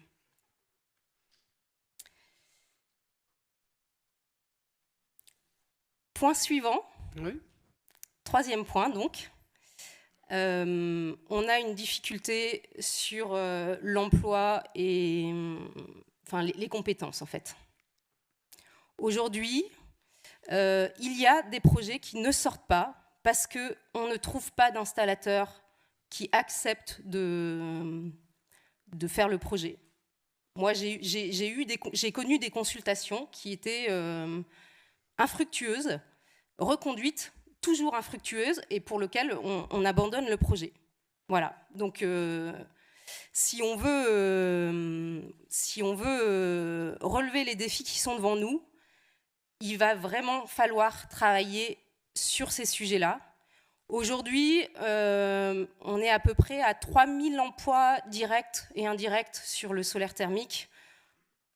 Point suivant, Oui. Troisième point donc, on a une difficulté sur l'emploi et les compétences en fait. Aujourd'hui, il y a des projets qui ne sortent pas parce qu'on ne trouve pas d'installateurs qui acceptent de faire le projet. Moi, j'ai connu des consultations qui étaient infructueuses reconduite, toujours infructueuse, et pour lequel on abandonne le projet. Voilà, donc si on veut relever les défis qui sont devant nous, il va vraiment falloir travailler sur ces sujets-là. Aujourd'hui, on est à peu près à 3000 emplois directs et indirects sur le solaire thermique.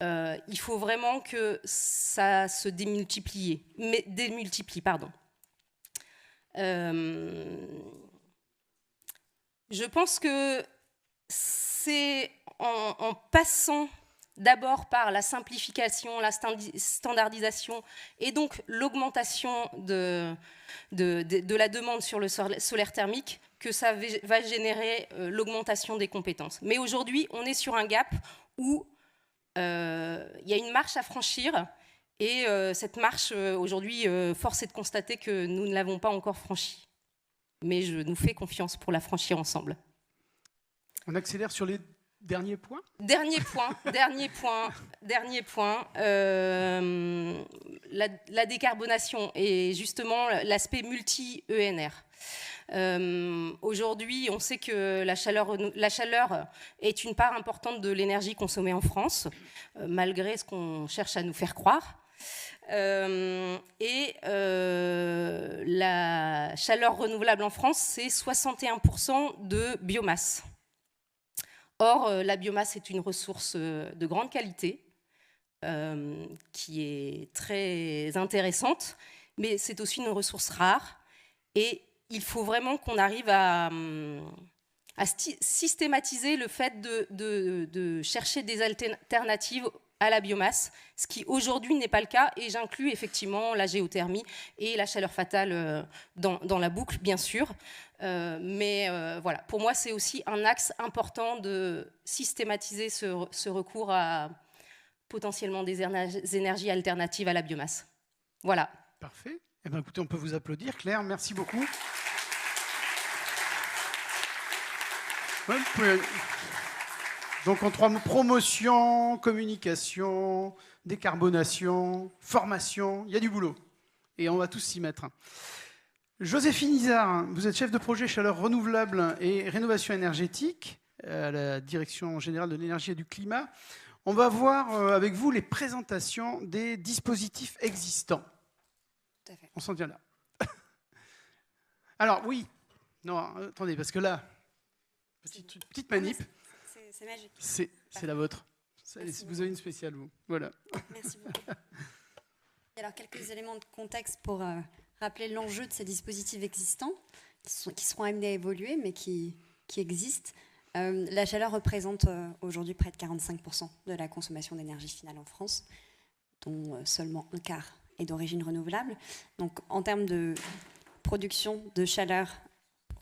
Il faut vraiment que ça se démultiplie. Je pense que c'est en passant d'abord par la simplification, la standardisation et donc l'augmentation de la demande sur le solaire thermique que ça va générer l'augmentation des compétences. Mais aujourd'hui, on est sur un gap où il y a une marche à franchir et cette marche, aujourd'hui, force est de constater que nous ne l'avons pas encore franchie. Mais je nous fais confiance pour la franchir ensemble. On accélère sur les derniers points. Dernier point, la décarbonation et justement l'aspect multi-ENR. Aujourd'hui, on sait que la chaleur est une part importante de l'énergie consommée en France, malgré ce qu'on cherche à nous faire croire. La chaleur renouvelable en France, c'est 61% de biomasse. Or, la biomasse est une ressource de grande qualité, qui est très intéressante, mais c'est aussi une ressource rare. Et il faut vraiment qu'on arrive à systématiser le fait de chercher des alternatives à la biomasse, ce qui aujourd'hui n'est pas le cas, et j'inclus effectivement la géothermie et la chaleur fatale dans la boucle, bien sûr. Mais voilà, pour moi, c'est aussi un axe important de systématiser ce recours à potentiellement des énergies alternatives à la biomasse. Voilà. Parfait. Eh bien, écoutez, on peut vous applaudir. Claire, merci beaucoup. Ouais, donc, en 3 mots, promotion, communication, décarbonation, formation, il y a du boulot. Et on va tous s'y mettre. Joséphine Izard, vous êtes chef de projet chaleur renouvelable et rénovation énergétique à la Direction générale de l'énergie et du climat. On va voir avec vous les présentations des dispositifs existants. Tout à fait. On s'en tient là. Alors, oui. Non, attendez, parce que là, petite manip. C'est magique. C'est la vôtre. Vous avez une spéciale, vous. Voilà. Merci beaucoup. Et alors, quelques éléments de contexte pour rappeler l'enjeu de ces dispositifs existants, qui seront amenés à évoluer, mais qui existent. La chaleur représente aujourd'hui près de 45% de la consommation d'énergie finale en France, dont seulement un quart est d'origine renouvelable. Donc, en termes de production de chaleur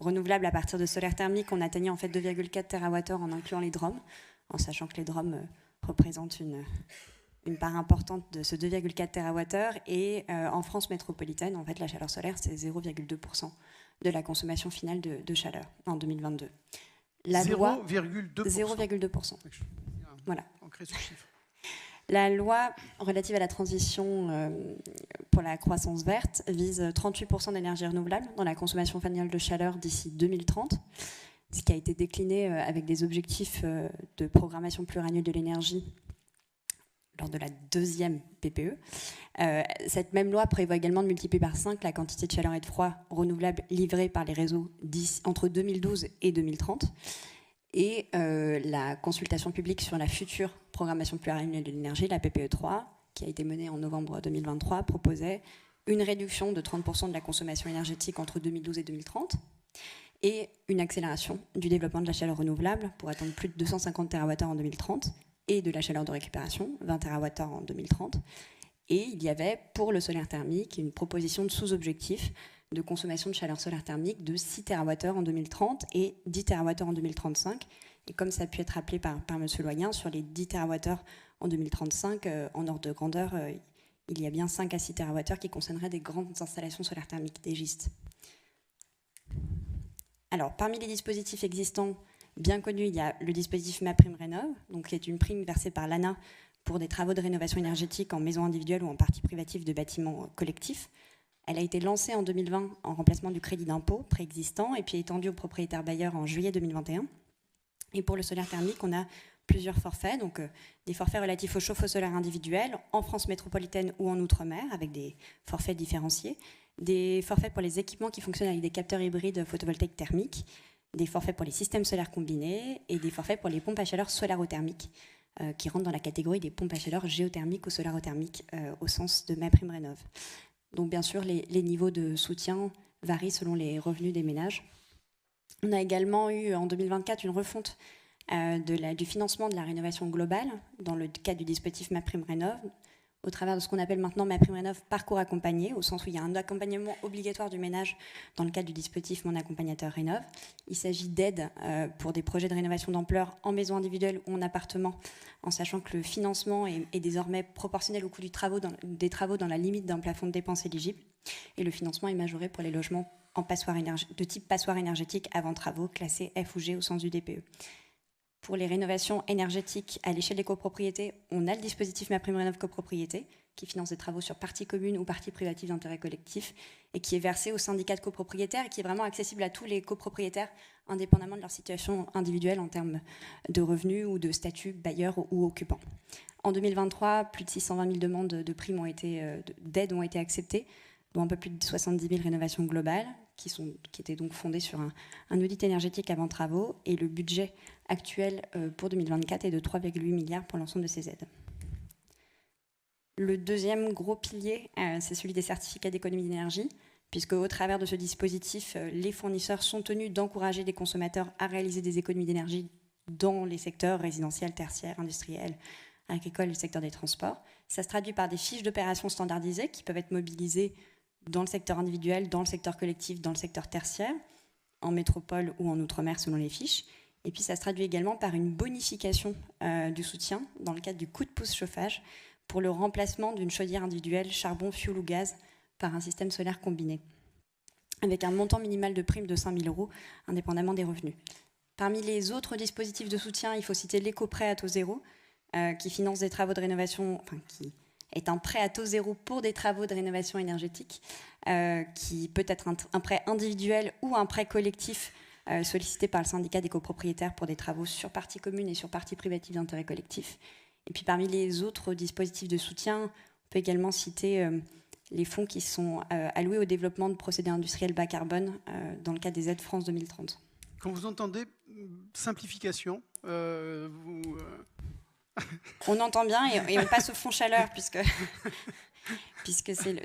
renouvelable à partir de solaire thermique, on atteignait en fait 2,4 TWh en incluant les DROM, en sachant que les DROM représentent une part importante de ce 2,4 TWh. Et en France métropolitaine, en fait, la chaleur solaire, c'est 0,2% de la consommation finale de chaleur en 2022. La loi 0,2%. Voilà. Ancré ce chiffre. La loi relative à la transition pour la croissance verte vise 38% d'énergie renouvelable dans la consommation finale de chaleur d'ici 2030, ce qui a été décliné avec des objectifs de programmation pluriannuelle de l'énergie lors de la 2e PPE. Cette même loi prévoit également de multiplier par 5 la quantité de chaleur et de froid renouvelable livrée par les réseaux entre 2012 et 2030. Et la consultation publique sur la future programmation pluriannuelle de l'énergie, la PPE3, qui a été menée en novembre 2023, proposait une réduction de 30% de la consommation énergétique entre 2012 et 2030 et une accélération du développement de la chaleur renouvelable pour atteindre plus de 250 TWh en 2030 et de la chaleur de récupération, 20 TWh en 2030. Et il y avait pour le solaire thermique une proposition de sous-objectif de consommation de chaleur solaire thermique de 6 TWh en 2030 et 10 TWh en 2035. Et comme ça a pu être rappelé par M. Loyen, sur les 10 TWh en 2035, en ordre de grandeur, il y a bien 5 à 6 TWh qui concerneraient des grandes installations solaires thermiques, des gistes. Alors, parmi les dispositifs existants bien connus, il y a le dispositif MaPrimeRénov', donc qui est une prime versée par l'ANA pour des travaux de rénovation énergétique en maison individuelle ou en partie privative de bâtiments collectifs. Elle a été lancée en 2020 en remplacement du crédit d'impôt préexistant et puis étendue aux propriétaires bailleurs en juillet 2021. Et pour le solaire thermique, on a plusieurs forfaits, donc des forfaits relatifs au chauffe-eau solaire individuel en France métropolitaine ou en Outre-mer, avec des forfaits différenciés, des forfaits pour les équipements qui fonctionnent avec des capteurs hybrides photovoltaïques thermiques, des forfaits pour les systèmes solaires combinés et des forfaits pour les pompes à chaleur solarothermiques, qui rentrent dans la catégorie des pompes à chaleur géothermiques ou solarothermiques au sens de MaPrimeRénov'. Donc bien sûr, les niveaux de soutien varient selon les revenus des ménages. On a également eu en 2024 une refonte du financement de la rénovation globale dans le cadre du dispositif MaPrimeRénov', au travers de ce qu'on appelle maintenant MaPrimeRénov' parcours accompagné, au sens où il y a un accompagnement obligatoire du ménage dans le cadre du dispositif Mon accompagnateur rénov'. Il s'agit d'aides pour des projets de rénovation d'ampleur en maison individuelle ou en appartement, en sachant que le financement est désormais proportionnel au coût des travaux dans la limite d'un plafond de dépenses éligible. Et le financement est majoré pour les logements de type passoire énergétique avant travaux, classés F ou G au sens du DPE. Pour les rénovations énergétiques à l'échelle des copropriétés, on a le dispositif MaPrimeRénov' copropriété, qui finance des travaux sur partie commune ou partie privative d'intérêt collectif, et qui est versé aux syndicats de copropriétaires, et qui est vraiment accessible à tous les copropriétaires, indépendamment de leur situation individuelle en termes de revenus ou de statut bailleur ou occupant. En 2023, plus de 620 000 demandes de primes d'aide ont été acceptées, dont un peu plus de 70 000 rénovations globales, qui étaient donc fondées sur un audit énergétique avant travaux, et le budget actuel pour 2024 est de 3,8 milliards pour l'ensemble de ces aides. Le deuxième gros pilier, c'est celui des certificats d'économie d'énergie, puisque au travers de ce dispositif, les fournisseurs sont tenus d'encourager les consommateurs à réaliser des économies d'énergie dans les secteurs résidentiels, tertiaires, industriels, agricoles et le secteur des transports. Ça se traduit par des fiches d'opération standardisées qui peuvent être mobilisées dans le secteur individuel, dans le secteur collectif, dans le secteur tertiaire, en métropole ou en outre-mer selon les fiches. Et puis ça se traduit également par une bonification du soutien dans le cadre du coup de pouce chauffage pour le remplacement d'une chaudière individuelle charbon, fioul ou gaz par un système solaire combiné, avec un montant minimal de prime de 5 000 € indépendamment des revenus. Parmi les autres dispositifs de soutien, il faut citer l'éco-prêt à taux zéro, qui finance des travaux de rénovation, qui est un prêt à taux zéro pour des travaux de rénovation énergétique, qui peut être un prêt individuel ou un prêt collectif sollicité par le syndicat des copropriétaires pour des travaux sur partie commune et sur partie privative d'intérêt collectif. Et puis parmi les autres dispositifs de soutien, on peut également citer les fonds qui sont alloués au développement de procédés industriels bas carbone dans le cadre des aides France 2030. Quand vous entendez simplification, On entend bien et on passe au fonds chaleur puisque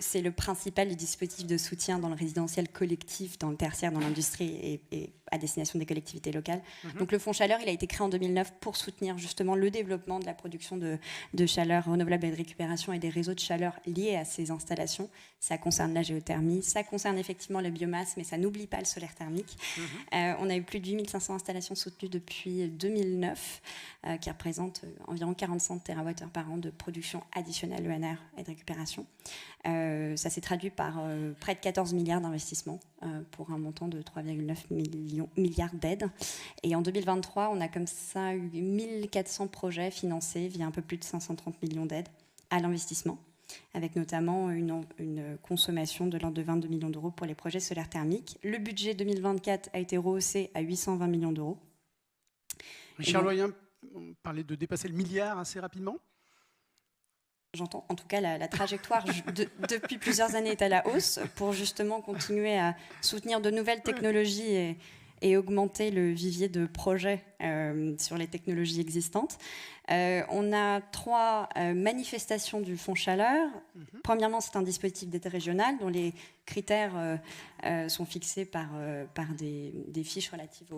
c'est le principal du dispositif de soutien dans le résidentiel collectif, dans le tertiaire, dans l'industrie et à destination des collectivités locales. Donc le fonds chaleur, il a été créé en 2009 pour soutenir justement le développement de la production de chaleur renouvelable et de récupération et des réseaux de chaleur liés à ces installations. Ça concerne la géothermie, ça concerne effectivement la biomasse, mais ça n'oublie pas le solaire thermique. On a eu plus de 8500 installations soutenues depuis 2009, qui représentent environ 45 TWh par an de production additionnelle ENR et de récupération. Ça s'est traduit par près de 14 milliards d'investissements pour un montant de 3,9 milliards d'aides. Et en 2023, on a comme ça eu 1400 projets financés via un peu plus de 530 millions d'aides à l'investissement, avec notamment une consommation de l'ordre de 22 millions d'euros pour les projets solaires thermiques. Le budget 2024 a été rehaussé à 820 millions d'euros. Richard Loyen parlait de dépasser le milliard assez rapidement. J'entends. En tout cas, la trajectoire depuis plusieurs années est à la hausse pour justement continuer à soutenir de nouvelles technologies et augmenter le vivier de projets sur les technologies existantes. On a 3 manifestations du Fonds Chaleur. Premièrement, c'est un dispositif d'aide régionale dont les critères sont fixés par des fiches relatives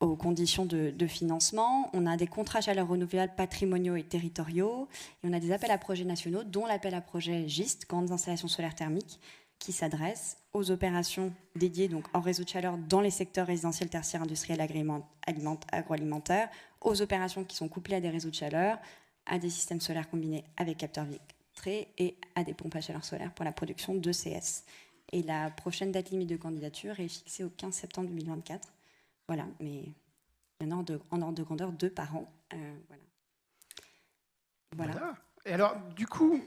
aux conditions de financement. On a des contrats chaleur renouvelables patrimoniaux et territoriaux. Et on a des appels à projets nationaux, dont l'appel à projets GIST, grandes installations solaires thermiques, qui s'adressent aux opérations dédiées donc en réseau de chaleur dans les secteurs résidentiels, tertiaires, industriels, agroalimentaires, aux opérations qui sont couplées à des réseaux de chaleur, à des systèmes solaires combinés avec capteurs vitrés et à des pompes à chaleur solaire pour la production d'ECS. Et la prochaine date limite de candidature est fixée au 15 septembre 2024. Voilà, mais il y en a en ordre de grandeur 2 par an. Voilà. Et alors, du coup,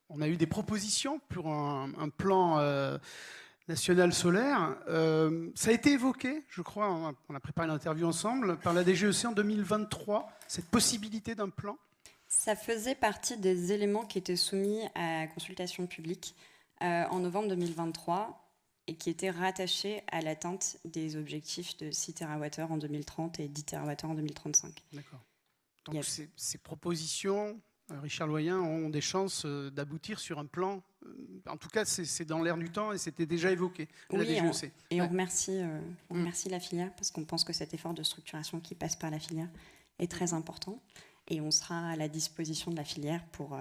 on a eu des propositions pour un plan national solaire. Ça a été évoqué, je crois, on a préparé l'interview ensemble, par la DGEC en 2023, cette possibilité d'un plan. Ça faisait partie des éléments qui étaient soumis à consultation publique en novembre 2023 et qui étaient rattachés à l'atteinte des objectifs de 6 TWh en 2030 et 10 TWh en 2035. D'accord. Donc ces propositions, Richard Loyen, ont des chances d'aboutir sur un plan. En tout cas, c'est dans l'air du temps et c'était déjà évoqué à la DGEC. Et on remercie la filière parce qu'on pense que cet effort de structuration qui passe par la filière est très important. Et on sera à la disposition de la filière pour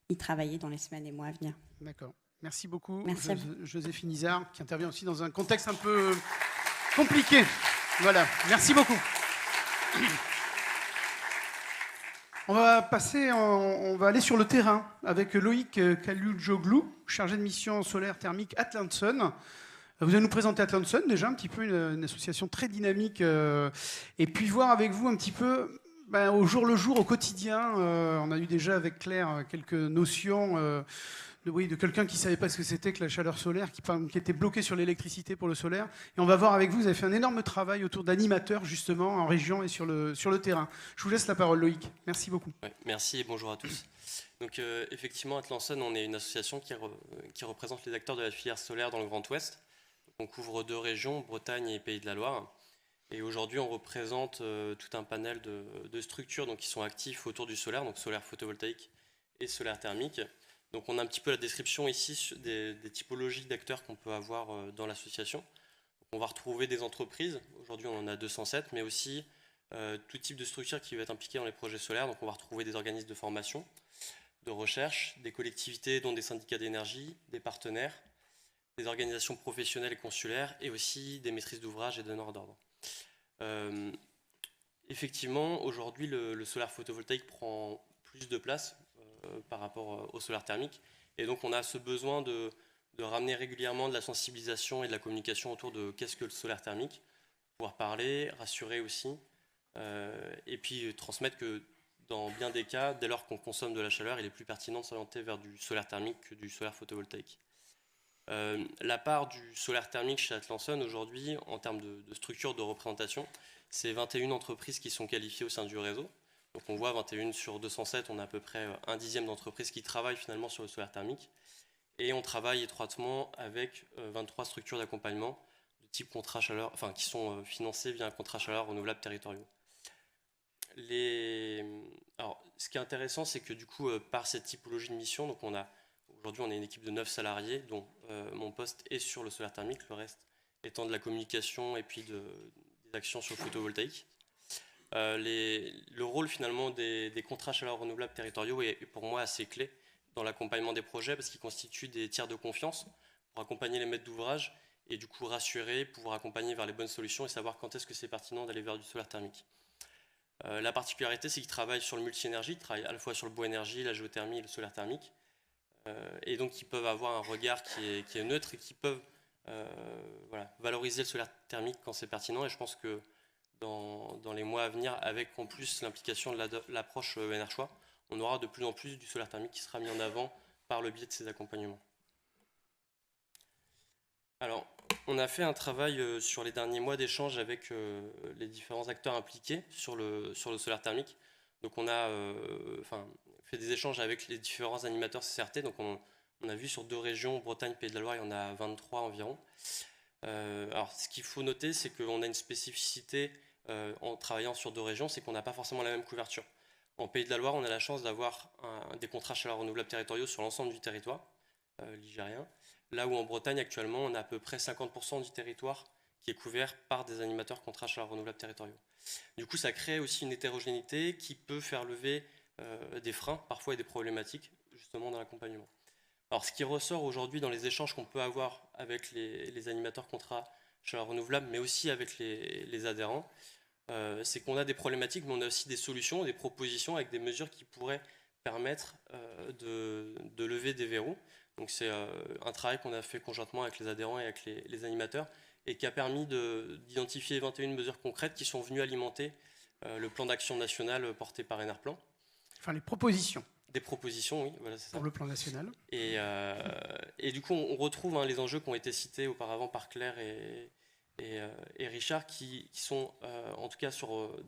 y travailler dans les semaines et mois à venir. D'accord. Merci beaucoup, Merci Joséphine Izard, qui intervient aussi dans un contexte un peu compliqué. Voilà, merci beaucoup. On va aller sur le terrain avec Loïc Kaloudjoglou, chargé de mission solaire thermique Atlanson. Vous allez nous présenter Atlanson, déjà un petit peu une association très dynamique, et puis voir avec vous un petit peu au jour le jour, au quotidien. On a eu déjà avec Claire quelques notions de quelqu'un qui ne savait pas ce que c'était que la chaleur solaire, qui était bloqué sur l'électricité pour le solaire. Et on va voir avec vous, vous avez fait un énorme travail autour d'animateurs, justement, en région et sur le terrain. Je vous laisse la parole, Loïc. Merci beaucoup. Ouais, merci et bonjour à tous. Donc, effectivement, Atlanson, on est une association qui représente les acteurs de la filière solaire dans le Grand Ouest. On couvre 2 régions, Bretagne et Pays de la Loire. Et aujourd'hui, on représente tout un panel de structures qui sont actifs autour du solaire, donc solaire photovoltaïque et solaire thermique. Donc on a un petit peu la description ici des typologies d'acteurs qu'on peut avoir dans l'association. On va retrouver des entreprises, aujourd'hui on en a 207, mais aussi tout type de structure qui va être impliquée dans les projets solaires. Donc on va retrouver des organismes de formation, de recherche, des collectivités dont des syndicats d'énergie, des partenaires, des organisations professionnelles et consulaires, et aussi des maîtrises d'ouvrage et donneurs d'ordre. Effectivement, aujourd'hui le solaire photovoltaïque prend plus de place par rapport au solaire thermique. Et donc on a ce besoin de ramener régulièrement de la sensibilisation et de la communication autour de qu'est-ce que le solaire thermique, pouvoir parler, rassurer aussi, et puis transmettre que dans bien des cas, dès lors qu'on consomme de la chaleur, il est plus pertinent de s'orienter vers du solaire thermique que du solaire photovoltaïque. La part du solaire thermique chez Atlanson aujourd'hui, en termes de structure de représentation, c'est 21 entreprises qui sont qualifiées au sein du réseau. Donc on voit 21 sur 207, on a à peu près un dixième d'entreprises qui travaillent finalement sur le solaire thermique. Et on travaille étroitement avec 23 structures d'accompagnement de type contrat chaleur, qui sont financées via un contrat chaleur renouvelable territoriaux. Alors, ce qui est intéressant, c'est que du coup, par cette typologie de mission, donc aujourd'hui on est une équipe de 9 salariés, dont mon poste est sur le solaire thermique, le reste étant de la communication et puis des actions sur le photovoltaïque. Le rôle finalement des contrats chaleur renouvelables territoriaux est pour moi assez clé dans l'accompagnement des projets parce qu'ils constituent des tiers de confiance pour accompagner les maîtres d'ouvrage et du coup rassurer, pouvoir accompagner vers les bonnes solutions et savoir quand est-ce que c'est pertinent d'aller vers du solaire thermique. La particularité, c'est qu'ils travaillent sur le multi-énergie, ils travaillent à la fois sur le bois énergie, la géothermie et le solaire thermique. Et donc ils peuvent avoir un regard qui est neutre et qui peuvent valoriser le solaire thermique quand c'est pertinent. Et je pense que dans les mois à venir, avec en plus l'implication de l'approche ENR Choix, on aura de plus en plus du solaire thermique qui sera mis en avant par le biais de ces accompagnements. Alors, on a fait un travail sur les derniers mois d'échange avec les différents acteurs impliqués sur le solaire thermique. Donc on a fait des échanges avec les différents animateurs CCRT. Donc on a vu sur 2 régions, Bretagne, Pays de la Loire, il y en a 23 environ. Alors ce qu'il faut noter, c'est qu'on a une spécificité en travaillant sur 2 régions, c'est qu'on n'a pas forcément la même couverture. En Pays de la Loire, on a la chance d'avoir des contrats chaleur renouvelables territoriaux sur l'ensemble du territoire ligérien. Là où en Bretagne, actuellement, on a à peu près 50% du territoire qui est couvert par des animateurs contrats chaleur renouvelables territoriaux. Du coup, ça crée aussi une hétérogénéité qui peut faire lever des freins, parfois et des problématiques, justement dans l'accompagnement. Alors, ce qui ressort aujourd'hui dans les échanges qu'on peut avoir avec les animateurs contrats chaleur renouvelable, mais aussi avec les adhérents, c'est qu'on a des problématiques, mais on a aussi des solutions, des propositions avec des mesures qui pourraient permettre de lever des verrous. Donc c'est un travail qu'on a fait conjointement avec les adhérents et avec les animateurs et qui a permis d'identifier 21 mesures concrètes qui sont venues alimenter le plan d'action national porté par Enerplan. Enfin, les propositions. Des propositions, oui, voilà, c'est ça. Pour le plan national. Et du coup, on retrouve les enjeux qui ont été cités auparavant par Claire et Richard, qui sont, en tout cas,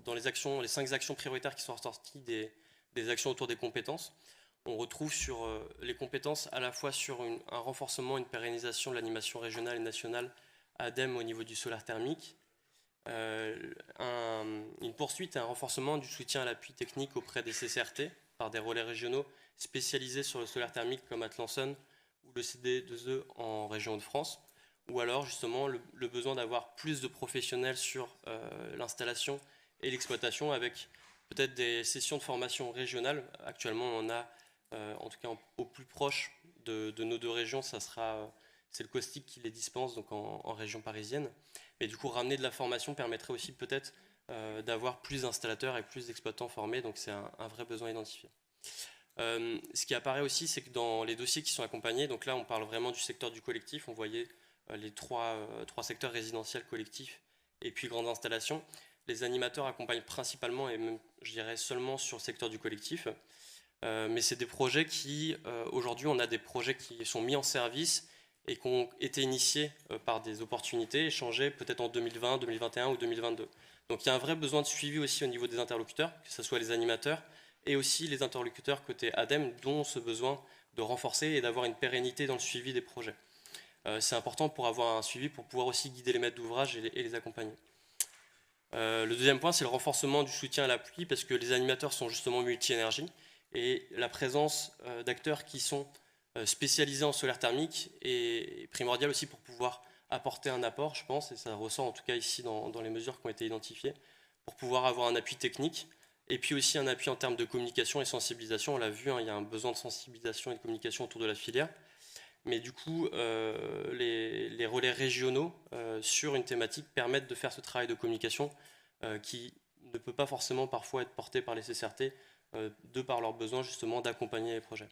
dans les 5 actions prioritaires qui sont ressorties des actions autour des compétences. On retrouve sur les compétences à la fois sur un renforcement, une pérennisation de l'animation régionale et nationale ADEME au niveau du solaire thermique, une poursuite et un renforcement du soutien à l'appui technique auprès des CCRT par des relais régionaux spécialisés sur le solaire thermique comme Atlanson ou le CD2E en région de France, ou alors justement le besoin d'avoir plus de professionnels sur l'installation et l'exploitation avec peut-être des sessions de formation régionales. Actuellement, on en a, en tout cas au plus proche de nos 2 régions, c'est le COSTIC qui les dispense, donc en région parisienne. Mais du coup, ramener de la formation permettrait aussi peut-être d'avoir plus d'installateurs et plus d'exploitants formés, donc c'est un vrai besoin identifié. Ce qui apparaît aussi, c'est que dans les dossiers qui sont accompagnés, donc là on parle vraiment du secteur du collectif, on voyait les trois secteurs résidentiels, collectifs et puis grandes installations. Les animateurs accompagnent principalement et même je dirais seulement sur le secteur du collectif, mais c'est des projets qui, aujourd'hui on a des projets qui sont mis en service et qui ont été initiés par des opportunités échangées peut-être en 2020, 2021 ou 2022. Donc il y a un vrai besoin de suivi aussi au niveau des interlocuteurs, que ce soit les animateurs et aussi les interlocuteurs côté ADEME, dont ce besoin de renforcer et d'avoir une pérennité dans le suivi des projets. C'est important pour avoir un suivi, pour pouvoir aussi guider les maîtres d'ouvrage et les accompagner. Le deuxième point, c'est le renforcement du soutien à l'appui, parce que les animateurs sont justement multi-énergie, et la présence d'acteurs qui sont spécialisés en solaire thermique est primordiale aussi pour pouvoir apporter un apport, je pense, et ça ressort en tout cas ici dans les mesures qui ont été identifiées, pour pouvoir avoir un appui technique, et puis aussi un appui en termes de communication et sensibilisation. On l'a vu, il y a un besoin de sensibilisation et de communication autour de la filière. Mais du coup, les relais régionaux sur une thématique permettent de faire ce travail de communication qui ne peut pas forcément parfois être porté par les CCRT de par leur besoin justement d'accompagner les projets.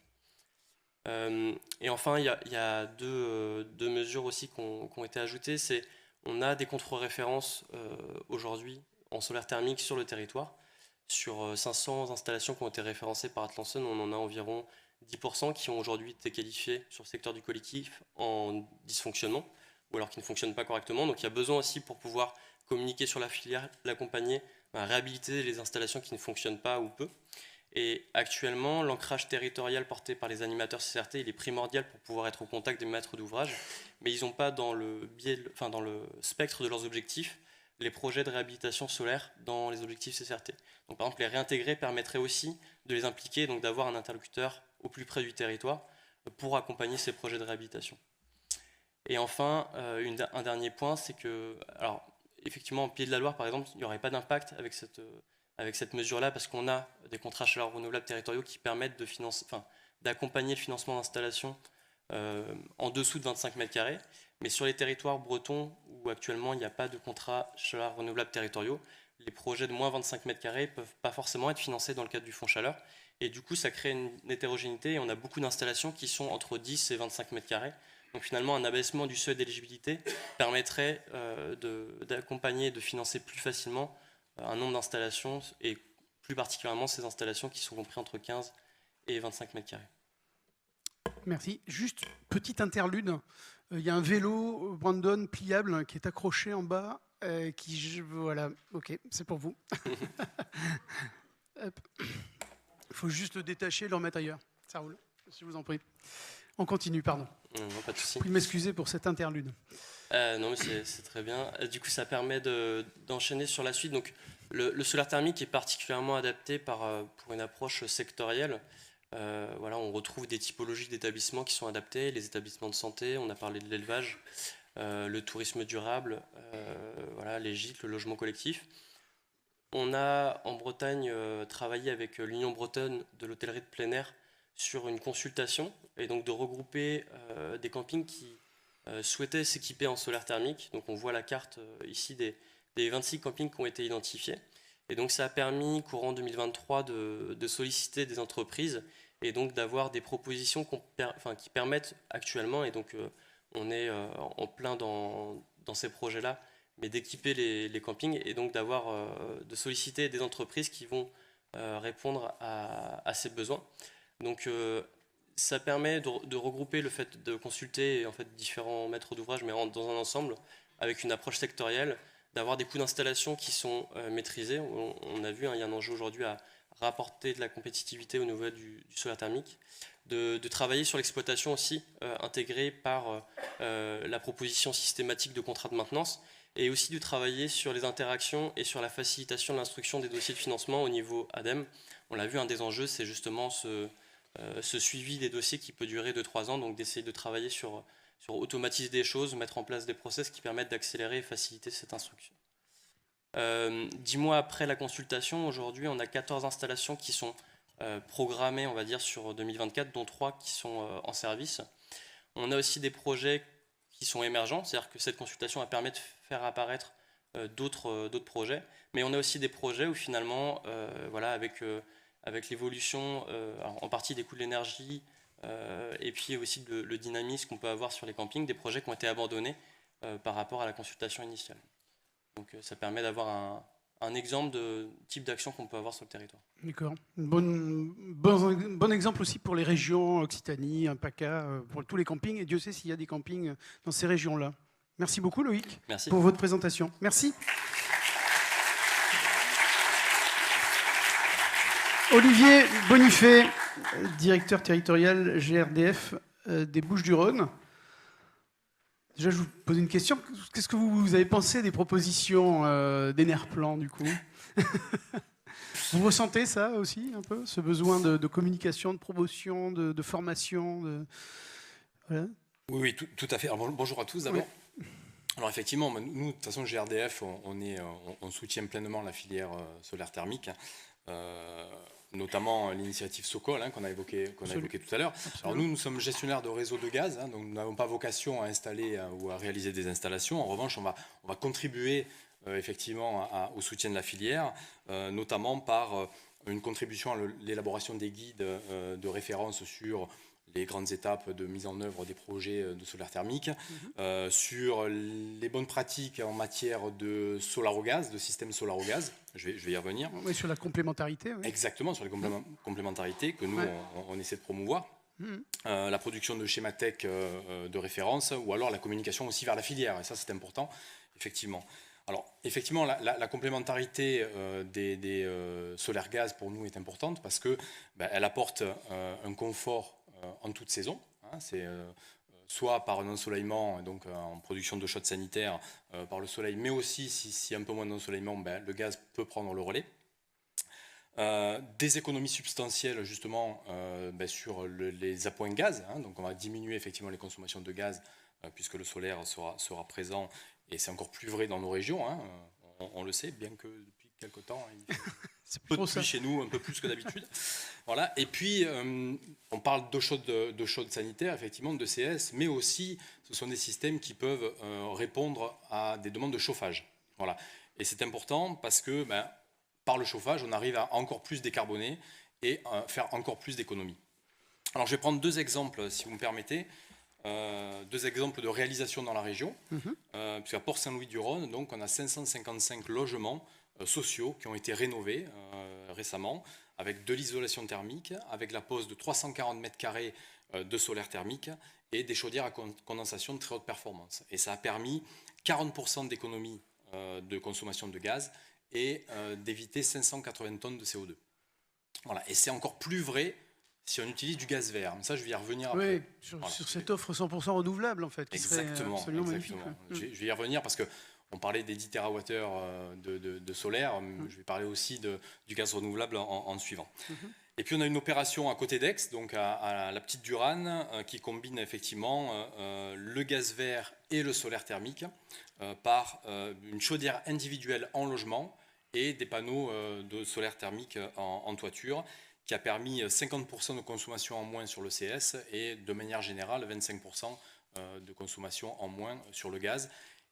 Et enfin, il y a deux mesures aussi qui ont été ajoutées. On a des contre-références aujourd'hui en solaire thermique sur le territoire. Sur 500 installations qui ont été référencées par Atlanson, on en a environ 10% qui ont aujourd'hui été qualifiés sur le secteur du collectif en dysfonctionnement, ou alors qui ne fonctionnent pas correctement. Donc il y a besoin aussi, pour pouvoir communiquer sur la filière, l'accompagner, réhabiliter les installations qui ne fonctionnent pas ou peu. Et actuellement, l'ancrage territorial porté par les animateurs CCRT, il est primordial pour pouvoir être au contact des maîtres d'ouvrage, mais ils n'ont pas dans le spectre de leurs objectifs les projets de réhabilitation solaire dans les objectifs CCRT. Donc par exemple, les réintégrer permettrait aussi de les impliquer, donc d'avoir un interlocuteur au plus près du territoire pour accompagner ces projets de réhabilitation. Et enfin, un dernier point, c'est que, alors effectivement, en Pied de la Loire, par exemple, il n'y aurait pas d'impact avec cette mesure-là, parce qu'on a des contrats chaleur renouvelable territoriaux qui permettent d'accompagner le financement d'installations en dessous de 25 mètres carrés. Mais sur les territoires bretons, où actuellement il n'y a pas de contrats chaleur renouvelable territoriaux, les projets de moins 25 mètres carrés ne peuvent pas forcément être financés dans le cadre du fonds chaleur. Et du coup, ça crée une hétérogénéité et on a beaucoup d'installations qui sont entre 10 et 25 mètres carrés. Donc finalement, un abaissement du seuil d'éligibilité permettrait d'accompagner, de financer plus facilement un nombre d'installations et plus particulièrement ces installations qui sont comprises entre 15 et 25 mètres carrés. Merci. Juste petite interlude. Il y a un vélo Brandon pliable qui est accroché en bas. Voilà, ok, c'est pour vous. Il faut juste le détacher et le remettre ailleurs. Ça roule, si je vous en prie. On continue, pardon. Non, pas de souci. Vous pouvez m'excuser pour cette interlude. Non, mais c'est très bien. Du coup, ça permet d'enchaîner sur la suite. Donc, le solaire thermique est particulièrement adapté pour une approche sectorielle. Voilà, on retrouve des typologies d'établissements qui sont adaptés, les établissements de santé, on a parlé de l'élevage, le tourisme durable, voilà, les gîtes, le logement collectif. On a en Bretagne travaillé avec l'Union bretonne de l'hôtellerie de plein air sur une consultation et donc de regrouper des campings qui souhaitaient s'équiper en solaire thermique. Donc on voit la carte ici des 26 campings qui ont été identifiés. Et donc ça a permis, courant 2023, de solliciter des entreprises et donc d'avoir des propositions qui permettent actuellement, et donc on est en plein dans ces projets-là, mais d'équiper les campings et donc de solliciter des entreprises qui vont répondre à ces besoins. Donc ça permet de regrouper le fait de consulter en fait, différents maîtres d'ouvrage, mais dans un ensemble, avec une approche sectorielle, d'avoir des coûts d'installation qui sont maîtrisés. On a vu, il y a un enjeu aujourd'hui à rapporter de la compétitivité au niveau du solaire thermique, de travailler sur l'exploitation aussi, intégrée par la proposition systématique de contrats de maintenance, et aussi de travailler sur les interactions et sur la facilitation de l'instruction des dossiers de financement au niveau ADEME. On l'a vu, un des enjeux, c'est justement ce suivi des dossiers qui peut durer 2-3 ans, donc d'essayer de travailler sur automatiser des choses, mettre en place des process qui permettent d'accélérer et faciliter cette instruction. 10 mois après la consultation, aujourd'hui, on a 14 installations qui sont programmées, on va dire, sur 2024, dont 3 qui sont en service. On a aussi des projets qui sont émergents, c'est-à-dire que cette consultation a permis de faire apparaître d'autres projets, mais on a aussi des projets où finalement, voilà, avec l'évolution en partie des coûts de l'énergie et puis aussi le dynamisme qu'on peut avoir sur les campings, des projets qui ont été abandonnés par rapport à la consultation initiale. Donc ça permet d'avoir un exemple de type d'action qu'on peut avoir sur le territoire. D'accord. Bon exemple aussi pour les régions, Occitanie, PACA, pour tous les campings. Et Dieu sait s'il y a des campings dans ces régions-là. Merci beaucoup Loïc. Merci. Pour votre présentation. Merci. Olivier Bonifay, directeur territorial GRDF des Bouches-du-Rhône. Déjà, je vous pose une question. Qu'est-ce que vous avez pensé des propositions d'Enerplan, du coup? Vous ressentez ça aussi, un peu, ce besoin de communication, de promotion, de formation voilà. Oui, tout à fait. Alors, bonjour à tous d'abord. Oui. Alors effectivement, nous, de toute façon, GRDF, on soutient pleinement la filière solaire thermique. Notamment l'initiative Sokol qu'on a évoqué tout à l'heure. Alors nous sommes gestionnaires de réseaux de gaz, donc nous n'avons pas vocation à installer ou à réaliser des installations. En revanche, on va contribuer effectivement au soutien de la filière, notamment par une contribution à l'élaboration des guides de référence sur les grandes étapes de mise en œuvre des projets de solaire thermique, sur les bonnes pratiques en matière de solar au gaz, de système solar au gaz. Je vais y revenir. Oui, sur la complémentarité. Oui. Exactement, sur les complémentarités que nous, on essaie de promouvoir. La production de schémas tech de référence, ou alors la communication aussi vers la filière. Et ça, c'est important, effectivement. Alors, effectivement, la complémentarité des solaires gaz, pour nous, est importante parce qu'elle apporte un confort en toute saison. C'est soit par un ensoleillement, donc en production d'eau chaude sanitaire par le soleil, mais aussi si un peu moins d'ensoleillement, le gaz peut prendre le relais. Des économies substantielles justement sur les appoints gaz, donc on va diminuer effectivement les consommations de gaz puisque le solaire sera présent, et c'est encore plus vrai dans nos régions, on le sait, bien que depuis quelque temps il fait peu de pluie chez nous, un peu plus que d'habitude. Voilà. Et puis, on parle d'eau chaude sanitaire, effectivement, de CS, mais aussi, ce sont des systèmes qui peuvent répondre à des demandes de chauffage. Voilà. Et c'est important parce que, par le chauffage, on arrive à encore plus décarboner et faire encore plus d'économies. Alors, je vais prendre 2 exemples, si vous me permettez. 2 exemples de réalisation dans la région. Puisqu'à Port-Saint-Louis-du-Rhône, donc, on a 555 logements sociaux qui ont été rénovés récemment, avec de l'isolation thermique, avec la pose de 340 mètres carrés de solaire thermique et des chaudières à condensation de très haute performance. Et ça a permis 40% d'économie de consommation de gaz et d'éviter 580 tonnes de CO2. Voilà. Et c'est encore plus vrai si on utilise du gaz vert. Mais ça, je vais y revenir après. Oui, sur cette offre 100% renouvelable, en fait, qui exactement, serait absolument magnifique. Je vais y revenir parce qu'on parlait des 10 TWh de solaire. Je vais parler aussi du gaz renouvelable en suivant. Et puis, on a une opération à côté d'Aix, donc à la Petite Durane, qui combine effectivement le gaz vert et le solaire thermique par une chaudière individuelle en logement et des panneaux de solaire thermique en toiture, qui a permis 50% de consommation en moins sur le CS et de manière générale 25% de consommation en moins sur le gaz,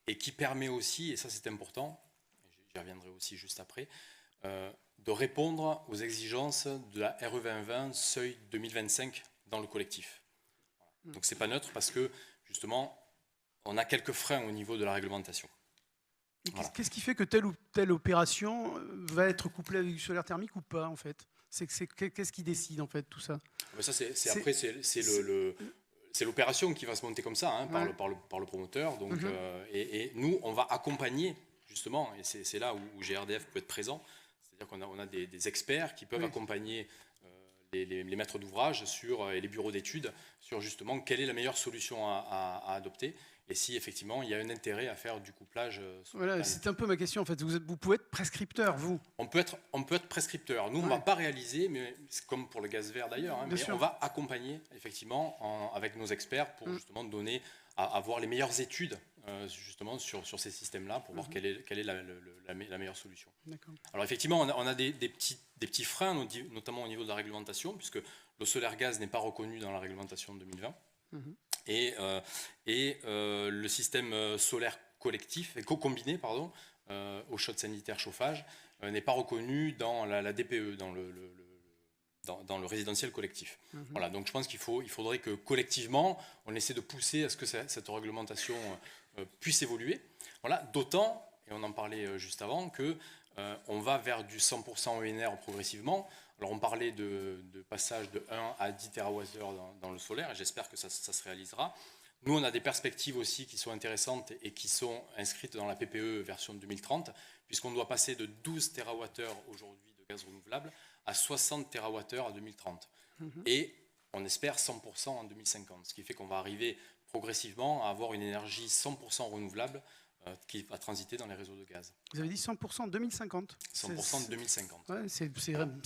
et qui permet aussi, et ça c'est important, j'y reviendrai aussi juste après, de répondre aux exigences de la RE 2020 seuil 2025 dans le collectif. Donc c'est pas neutre parce que justement on a quelques freins au niveau de la réglementation. Voilà. Qu'est-ce qui fait que telle ou telle opération va être couplée avec du solaire thermique ou pas, en fait? Qu'est-ce qui décide en fait tout ça? Mais ça, c'est l'opération qui va se monter comme ça, hein, par le promoteur. Donc, et nous, on va accompagner, justement, et c'est là où GRDF peut être présent. C'est-à-dire qu'on a des experts qui peuvent accompagner les maîtres d'ouvrage et les bureaux d'études sur justement quelle est la meilleure solution à adopter. Et si effectivement il y a un intérêt à faire du couplage. Voilà, c'est un peu ma question en fait. Vous pouvez être prescripteur, vous. On peut être prescripteur. Nous, on ne va pas réaliser, mais c'est comme pour le gaz vert d'ailleurs, hein, mais on va accompagner effectivement avec nos experts pour justement donner à avoir les meilleures études justement sur ces systèmes-là pour voir quelle est la meilleure solution. Alors effectivement, on a des petits freins, notamment au niveau de la réglementation, puisque le solaire gaz n'est pas reconnu dans la réglementation de 2020. Et le système solaire collectif, combiné, pardon, eau chaude sanitaire chauffage, n'est pas reconnu dans la DPE, dans le résidentiel collectif. Voilà, donc je pense qu'il faudrait que collectivement, on essaie de pousser à ce que cette réglementation puisse évoluer. Voilà, d'autant, et on en parlait juste avant, qu'on va vers du 100% ENR progressivement. Alors on parlait de passage de 1 à 10 TWh dans le solaire, et j'espère que ça se réalisera. Nous, on a des perspectives aussi qui sont intéressantes et qui sont inscrites dans la PPE version 2030, puisqu'on doit passer de 12 TWh aujourd'hui de gaz renouvelable à 60 TWh à 2030. Et on espère 100% en 2050, ce qui fait qu'on va arriver progressivement à avoir une énergie 100% renouvelable qui va transiter dans les réseaux de gaz. Vous avez dit 100% en 2050. 100% en 2050. Ouais, ça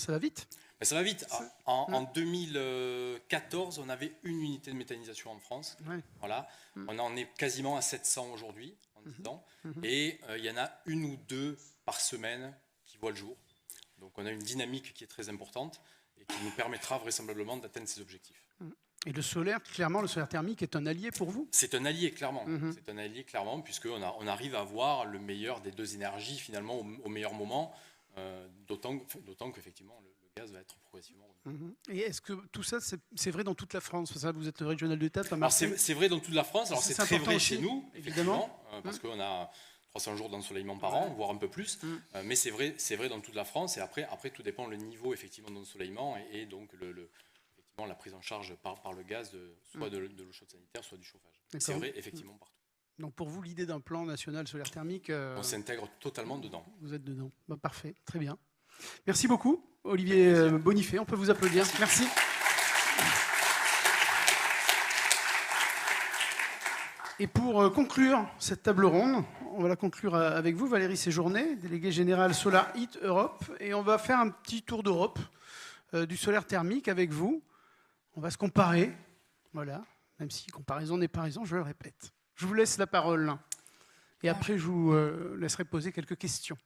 va vite. Mais ça va vite. En 2014, on avait une unité de méthanisation en France. Voilà. On en est quasiment à 700 aujourd'hui, en 10 ans. Et il y en a une ou deux par semaine qui voient le jour. Donc on a une dynamique qui est très importante et qui nous permettra vraisemblablement d'atteindre ces objectifs. Et le solaire, clairement, le solaire thermique est un allié pour vous? C'est un allié, clairement. C'est un allié, clairement, puisqu'on arrive à avoir le meilleur des deux énergies, finalement, au meilleur moment, d'autant qu'effectivement, le gaz va être progressivement renouvelable. Et est-ce que tout ça, c'est vrai dans toute la France? Ça, vous êtes le régional de TAP à Marseille. Marseille. C'est vrai dans toute la France. Alors, c'est très vrai aussi, chez nous, évidemment. effectivement, parce qu'on a 300 jours d'ensoleillement par an, voire un peu plus. Mais c'est vrai dans toute la France. Et après, tout dépend le niveau, effectivement, d'ensoleillement et donc la prise en charge par le gaz, soit de l'eau chaude sanitaire, soit du chauffage. C'est vrai, effectivement, partout. Donc pour vous, l'idée d'un plan national solaire thermique... On s'intègre totalement dedans. Vous êtes dedans. Parfait, très bien. Merci beaucoup, Olivier Bonifay. On peut vous applaudir. Merci. Et pour conclure cette table ronde, on va la conclure avec vous, Valérie Séjourné, déléguée générale Solar Heat Europe. Et on va faire un petit tour d'Europe du solaire thermique avec vous. On va se comparer, voilà, même si comparaison n'est pas raison, je le répète. Je vous laisse la parole et après je vous laisserai poser quelques questions.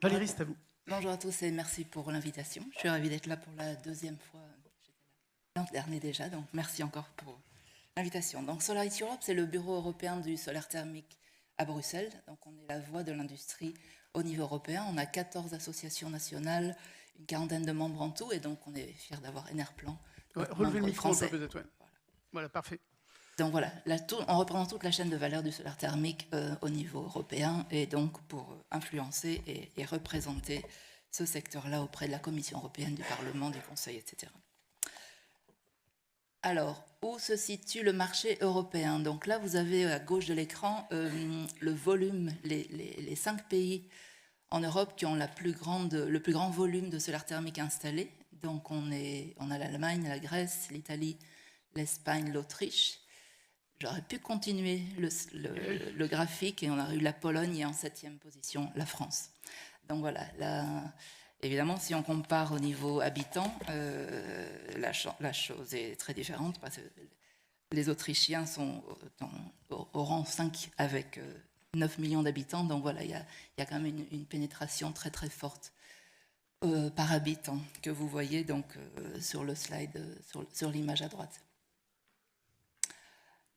Valérie, c'est à vous. Bonjour à tous et merci pour l'invitation. Je suis ravie d'être là pour la deuxième fois. J'étais là l'an dernier déjà, donc merci encore pour l'invitation. Donc Solar Heat Europe, c'est le bureau européen du solaire thermique à Bruxelles. Donc on est la voix de l'industrie au niveau européen. On a 14 associations nationales, une quarantaine de membres en tout, et donc on est fiers d'avoir Enerplan. Relevez le micro peut-être, voilà, parfait. Donc voilà, on représente toute la chaîne de valeur du solaire thermique au niveau européen, et donc pour influencer et représenter ce secteur-là auprès de la Commission européenne, du Parlement, du Conseil, etc. Alors, où se situe le marché européen? Donc là, vous avez à gauche de l'écran le volume, les 5 pays en Europe qui ont le plus grand volume de solaire thermique installé. Donc on a l'Allemagne, la Grèce, l'Italie, l'Espagne, l'Autriche. J'aurais pu continuer le graphique et on a eu la Pologne et en 7e position la France. Donc voilà, évidemment si on compare au niveau habitant, la chose est très différente parce que les Autrichiens sont au rang 5 avec 9 millions d'habitants, donc voilà, il y a quand même une pénétration très très forte par habitant que vous voyez donc sur le slide, sur l'image à droite.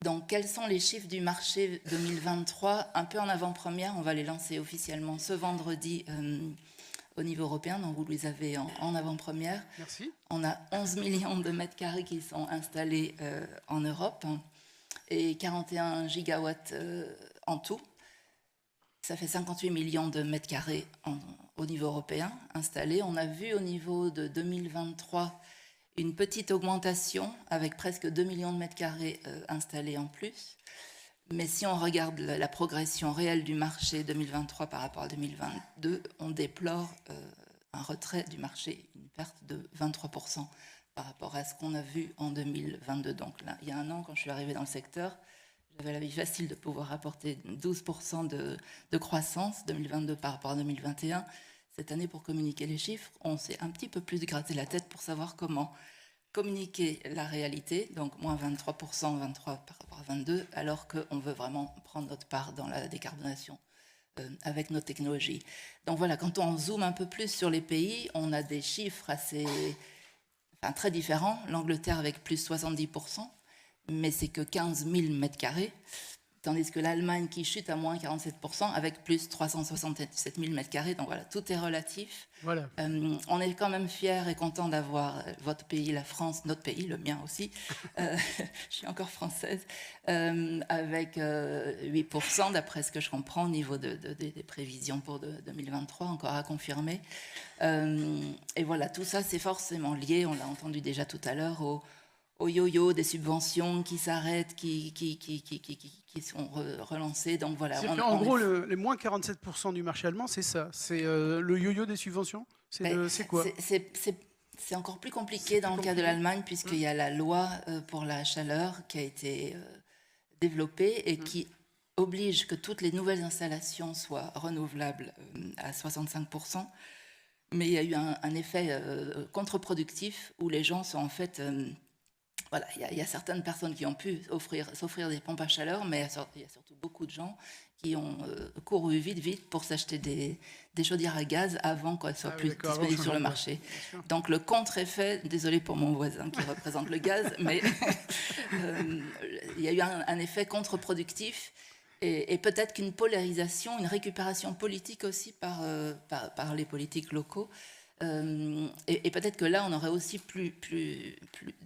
Donc quels sont les chiffres du marché 2023? Un peu en avant-première, on va les lancer officiellement ce vendredi au niveau européen, donc vous les avez en avant-première. Merci. On a 11 millions de mètres carrés qui sont installés en Europe et 41 gigawatts en tout. Ça fait 58 millions de mètres carrés au niveau européen installés. On a vu au niveau de 2023 une petite augmentation avec presque 2 millions de mètres carrés installés en plus. Mais si on regarde la progression réelle du marché 2023 par rapport à 2022, on déplore un retrait du marché, une perte de 23% par rapport à ce qu'on a vu en 2022. Donc là, il y a un an, quand je suis arrivée dans le secteur, j'avais la vie facile de pouvoir apporter 12% de croissance 2022 par rapport à 2021. Cette année, pour communiquer les chiffres, on s'est un petit peu plus gratté la tête pour savoir comment communiquer la réalité, donc moins 23%, 23 par rapport à 22, alors qu'on veut vraiment prendre notre part dans la décarbonation avec nos technologies. Donc voilà, quand on zoome un peu plus sur les pays, on a des chiffres très différents. L'Angleterre avec plus 70%, mais c'est que 15 000 mètres carrés, tandis que l'Allemagne qui chute à moins 47% avec plus 367 000 mètres carrés. Donc voilà, tout est relatif. Voilà. On est quand même fiers et contents d'avoir votre pays, la France, notre pays, le mien aussi. Je suis encore française, avec 8% d'après ce que je comprends au niveau des prévisions pour 2023, encore à confirmer. Et voilà, tout ça, c'est forcément lié, on l'a entendu déjà tout à l'heure, au yo-yo des subventions qui s'arrêtent, qui sont relancées. Donc voilà. En gros, les moins 47% du marché allemand, c'est ça. C'est le yo-yo des subventions. C'est quoi? C'est encore plus compliqué dans le cas de l'Allemagne, puisqu'il y a la loi pour la chaleur qui a été développée et qui oblige que toutes les nouvelles installations soient renouvelables à 65%. Mais il y a eu un effet contre-productif où les gens sont en fait... Voilà, il y a certaines personnes qui ont pu s'offrir des pompes à chaleur, mais il y a surtout beaucoup de gens qui ont couru vite pour s'acheter des chaudières à gaz avant qu'elles soient plus disponibles sur le marché. Donc le contre-effet, désolé pour mon voisin qui représente le gaz, mais il y a eu un effet contre-productif et peut-être qu'une polarisation, une récupération politique aussi par les politiques locaux. Et peut-être que là, on aurait aussi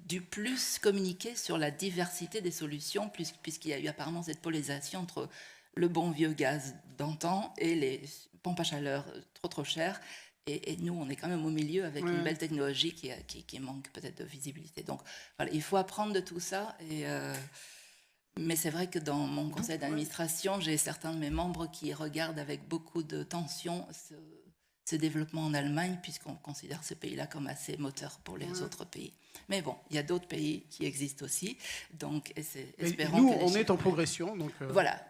dû plus communiquer sur la diversité des solutions, puisqu'il y a eu apparemment cette polarisation entre le bon vieux gaz d'antan et les pompes à chaleur trop chères. Et nous, on est quand même au milieu avec une belle technologie qui manque peut-être de visibilité. Donc voilà, il faut apprendre de tout ça. Mais c'est vrai que dans mon conseil d'administration, j'ai certains de mes membres qui regardent avec beaucoup de tension ce développement en Allemagne, puisqu'on considère ce pays-là comme assez moteur pour les autres pays. Mais bon, il y a d'autres pays qui existent aussi, donc espérons nous, que on est en progression. Donc Voilà.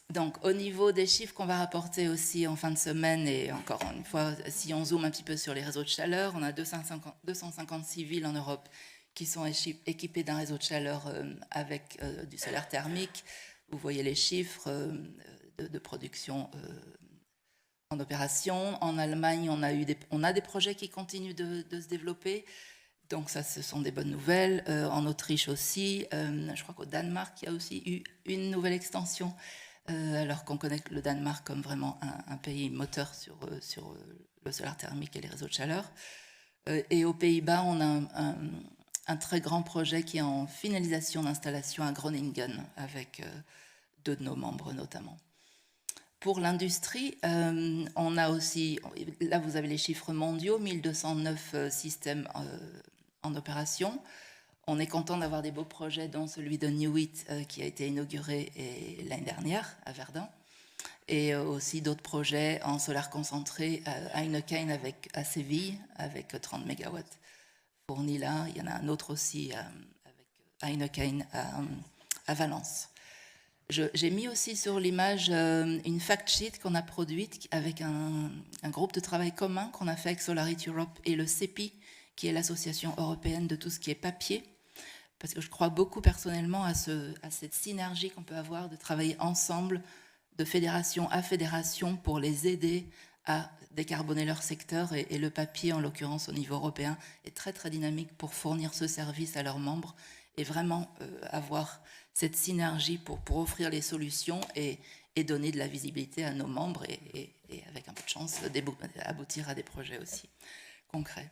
Donc, au niveau des chiffres qu'on va rapporter aussi en fin de semaine, et encore une fois, si on zoome un petit peu sur les réseaux de chaleur, on a 256 villes en Europe qui sont équipées d'un réseau de chaleur avec du solaire thermique. Vous voyez les chiffres de production en opération. En Allemagne, on a des projets qui continuent de se développer. Donc ça, ce sont des bonnes nouvelles. En Autriche aussi. Je crois qu'au Danemark, il y a aussi eu une nouvelle extension, alors qu'on connaît le Danemark comme vraiment un pays moteur sur le solaire thermique et les réseaux de chaleur. Et aux Pays-Bas, on a un très grand projet qui est en finalisation d'installation à Groningen, avec 2 de nos membres notamment. Pour l'industrie, on a aussi, là vous avez les chiffres mondiaux, 1209 systèmes en opération. On est content d'avoir des beaux projets, dont celui de Newit qui a été inauguré l'année dernière à Verdun. Et aussi d'autres projets en solaire concentré à Heineken à Séville, avec 30 MW fournis là. Il y en a un autre aussi avec Heineken à Valence. J'ai mis aussi sur l'image une fact sheet qu'on a produite avec un groupe de travail commun qu'on a fait avec Solarity Europe et le CEPI, qui est l'association européenne de tout ce qui est papier, parce que je crois beaucoup personnellement à cette synergie qu'on peut avoir de travailler ensemble, de fédération à fédération, pour les aider à décarboner leur secteur. Et le papier, en l'occurrence au niveau européen, est très très dynamique pour fournir ce service à leurs membres et vraiment avoir cette synergie pour offrir les solutions et donner de la visibilité à nos membres et avec un peu de chance aboutir à des projets aussi concrets.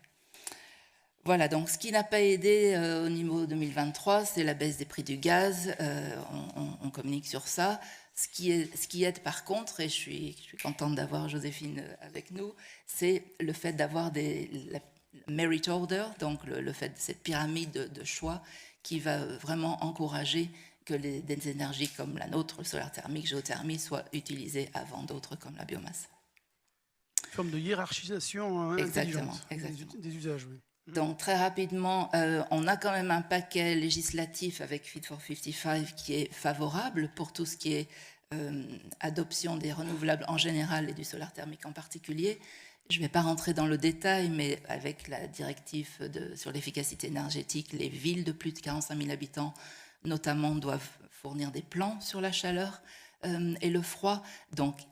Voilà, donc ce qui n'a pas aidé au niveau 2023, c'est la baisse des prix du gaz. On communique sur ça. Ce qui aide par contre, et je suis contente d'avoir Joséphine avec nous, c'est le fait d'avoir la merit order, donc le fait de cette pyramide de choix qui va vraiment encourager que des énergies comme la nôtre, le solaire thermique, géothermie, soient utilisées avant d'autres comme la biomasse. Une forme de hiérarchisation intelligente des usages. Oui. Donc très rapidement, on a quand même un paquet législatif avec Fit for 55 qui est favorable pour tout ce qui est adoption des renouvelables en général et du solaire thermique en particulier. Je ne vais pas rentrer dans le détail, mais avec la directive sur l'efficacité énergétique, les villes de plus de 45 000 habitants notamment doivent fournir des plans sur la chaleur et le froid. Donc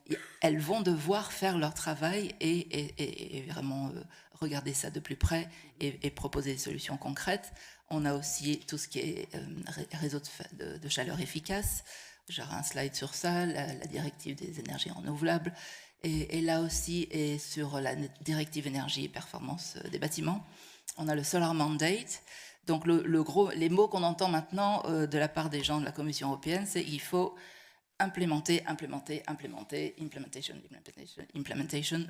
elles vont devoir faire leur travail et vraiment regarder ça de plus près et proposer des solutions concrètes. On a aussi tout ce qui est réseau de chaleur efficace. J'aurai un slide sur ça, la directive des énergies renouvelables. Et là aussi, et sur la directive énergie et performance des bâtiments, on a le Solar Mandate. Donc les mots qu'on entend maintenant de la part des gens de la Commission européenne, c'est qu'il faut implémenter, implementation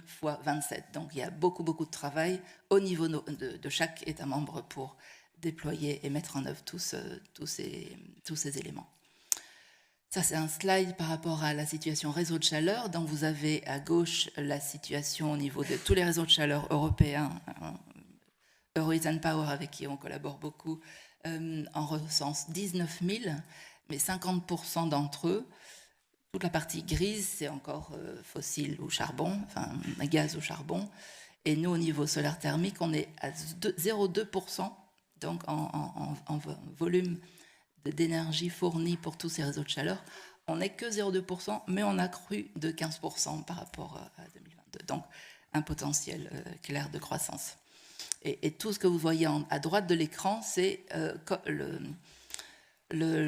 fois 27. Donc il y a beaucoup de travail au niveau de chaque État membre pour déployer et mettre en œuvre tous ces éléments. Ça, c'est un slide par rapport à la situation réseau de chaleur. Donc vous avez à gauche la situation au niveau de tous les réseaux de chaleur européens. Euroeast Power, avec qui on collabore beaucoup, en recense 19 000, mais 50% d'entre eux, toute la partie grise, c'est encore fossile ou charbon, enfin gaz ou charbon. Et nous, au niveau solaire thermique, on est à 0,2%, donc en volume d'énergie fournie pour tous ces réseaux de chaleur. On n'est que 0,2%, mais on a cru de 15% par rapport à 2022. Donc, un potentiel clair de croissance. Et tout ce que vous voyez à droite de l'écran, c'est la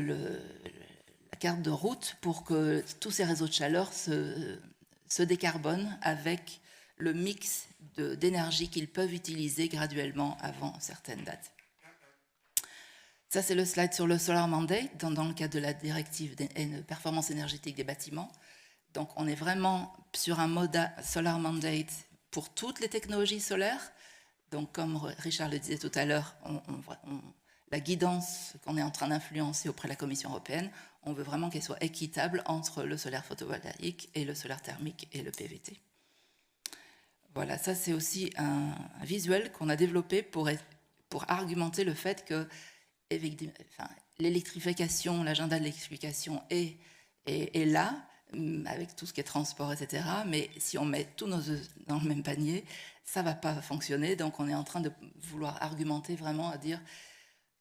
carte de route pour que tous ces réseaux de chaleur se décarbonent avec le mix d'énergie qu'ils peuvent utiliser graduellement avant certaines dates. Ça, c'est le slide sur le Solar Mandate, dans le cadre de la directive de performance énergétique des bâtiments. Donc, on est vraiment sur un mode Solar Mandate pour toutes les technologies solaires. Donc, comme Richard le disait tout à l'heure, la guidance qu'on est en train d'influencer auprès de la Commission européenne, on veut vraiment qu'elle soit équitable entre le solaire photovoltaïque et le solaire thermique et le PVT. Voilà, ça c'est aussi un visuel qu'on a développé pour argumenter le fait que l'électrification, l'agenda de l'électrification est là, avec tout ce qui est transport, etc. Mais si on met tous nos œufs dans le même panier, ça ne va pas fonctionner. Donc on est en train de vouloir argumenter vraiment à dire